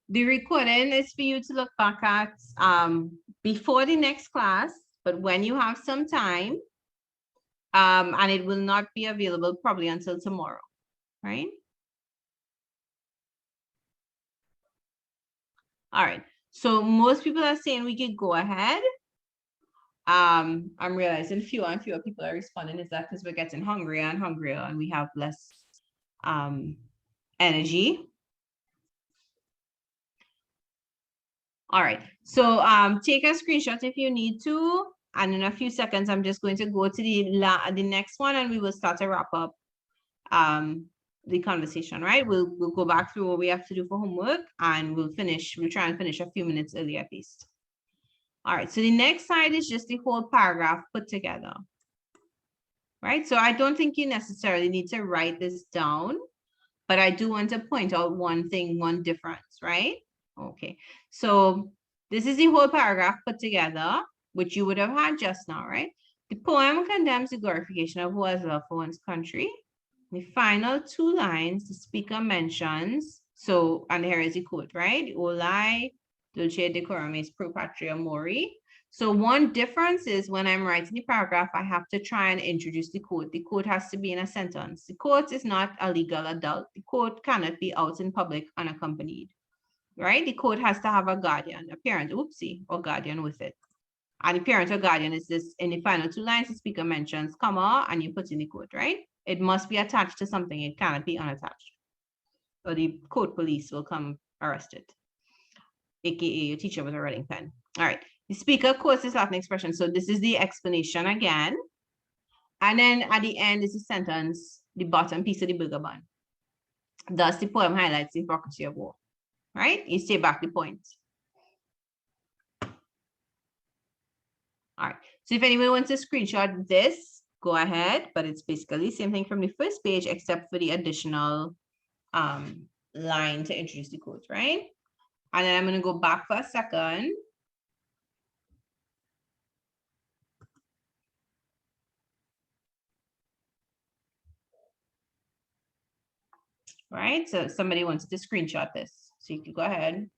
The recording is for you to look back at before the next class, but when you have some time, and it will not be available probably until tomorrow, right? All right. So most people are saying we could go ahead. I'm realizing fewer and fewer people are responding. Is that because we're getting hungrier and hungrier and we have less energy? All right, so take a screenshot if you need to, and in a few seconds, I'm just going to go to the next one, and we will start to wrap up the conversation. Right? We'll go back through what we have to do for homework, and we'll try and finish a few minutes early at least. All right, so the next slide is just the whole paragraph put together. Right? So I don't think you necessarily need to write this down, but I do want to point out one thing, one difference, right? Okay, so this is the whole paragraph put together, which you would have had just now, right? The poem condemns the glorification of who has love for one's country. The final two lines, the speaker mentions, so, and here is the quote, right? Olae dulce decorum est pro patria mori. So one difference is when I'm writing the paragraph, I have to try and introduce the quote. The quote has to be in a sentence. The quote is not a legal adult. The quote cannot be out in public unaccompanied, right? The quote has to have a guardian, a parent, or guardian with it. And the parent or guardian is this, in the final two lines, the speaker mentions, comma, and you put in the quote, right? It must be attached to something. It cannot be unattached, or the quote police will come arrest it, aka your teacher with a writing pen. All right. The speaker quotes this Latin expression. So this is the explanation again. And then at the end is the sentence, the bottom piece of the burger bun. Thus, the poem highlights the hypocrisy of war, right? You say back the point. All right. So if anyone wants to screenshot this, go ahead. But it's basically the same thing from the first page, except for the additional line to introduce the quote, right? And then I'm going to go back for a second. Right, so somebody wants to screenshot this, so you can go ahead.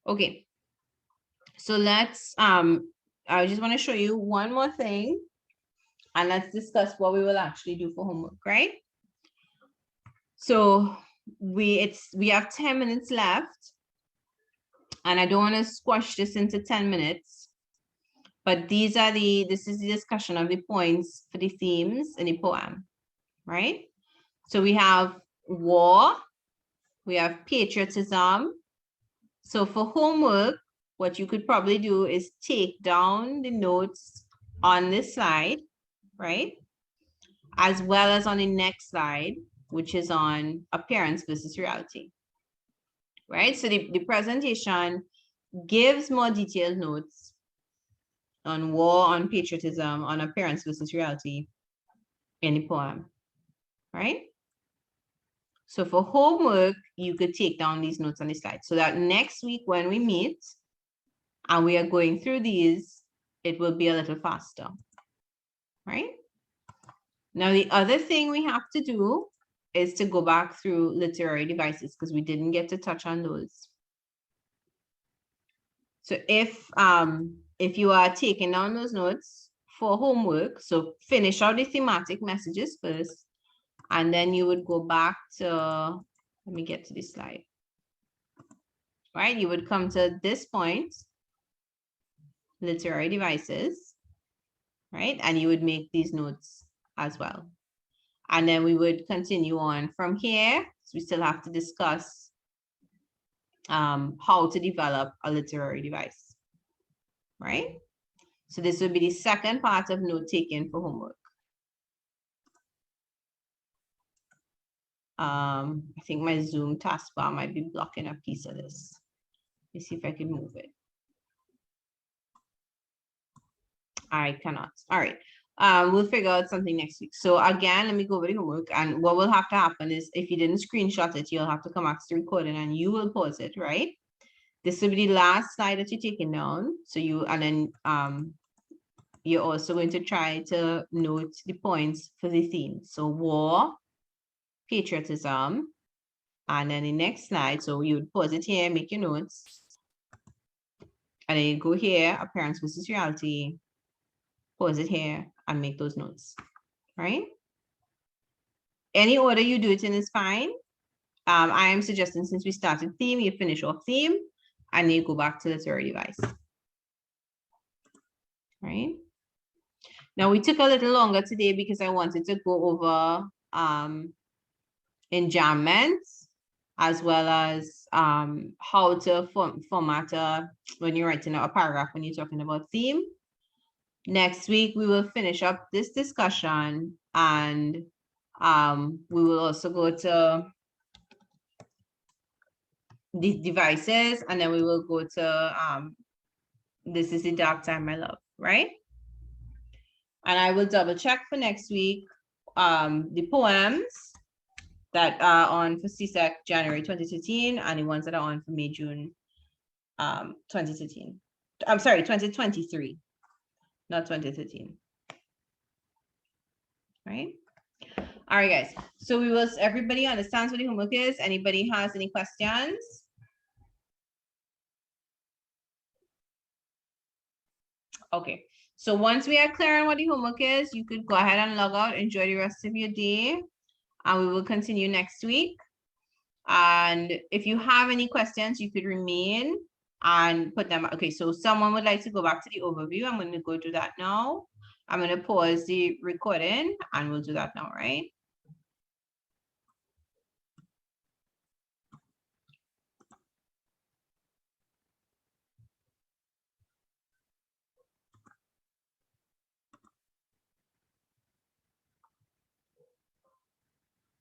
Okay, so let's, I just want to show you one more thing, and let's discuss what we will actually do for homework, right? So we have 10 minutes left, and I don't want to squash this into 10 minutes. But this is the discussion of the points for the themes in the poem, right? So we have war, we have patriotism. So for homework, what you could probably do is take down the notes on this slide, right? As well as on the next slide, which is on appearance versus reality, right? So the presentation gives more detailed notes on war, on patriotism, on appearance versus reality in the poem, right? So for homework, you could take down these notes on the slide so that next week when we meet and we are going through these, it will be a little faster, right? Now, the other thing we have to do is to go back through literary devices because we didn't get to touch on those. So if you are taking down those notes for homework, so finish out the thematic messages first, and then you would go back to, let me get to this slide, right? You would come to this point, literary devices, right? And you would make these notes as well. And then we would continue on from here. So we still have to discuss how to develop a literary device, right? So this would be the second part of note taking for homework. I think my Zoom taskbar might be blocking a piece of this. Let me see if I can move it. I cannot. All right. We'll figure out something next week. So again, let me go over the homework. And what will have to happen is if you didn't screenshot it, you'll have to come back to the recording and you will pause it, right? This will be the last slide that you're taking down. So and then you're also going to try to note the points for the theme. So war, patriotism, and then the next slide. So you would pause it here, make your notes. And then you go here, appearance versus reality, pause it here and make those notes, right? Any order you do it in is fine. I am suggesting since we started theme, you finish off theme and you go back to the literary device, right? Now we took a little longer today because I wanted to go over enjambment as well as how to format when you're writing a paragraph when you're talking about theme. Next week, we will finish up this discussion and we will also go to the devices and then we will go to This is the Dark Time, My Love, right? And I will double check for next week the poems that are on for CSEC January 2013 and the ones that are on for May, June 2013. I'm sorry, 2023, not 2013. Right? All right, guys. So everybody understands what the homework is? Anybody has any questions? Okay. So once we are clear on what the homework is, you could go ahead and log out, enjoy the rest of your day, and we will continue next week. And if you have any questions, you could remain and put them. Okay, so someone would like to go back to the overview. I'm going to go do that now. I'm going to pause the recording and we'll do that now, right?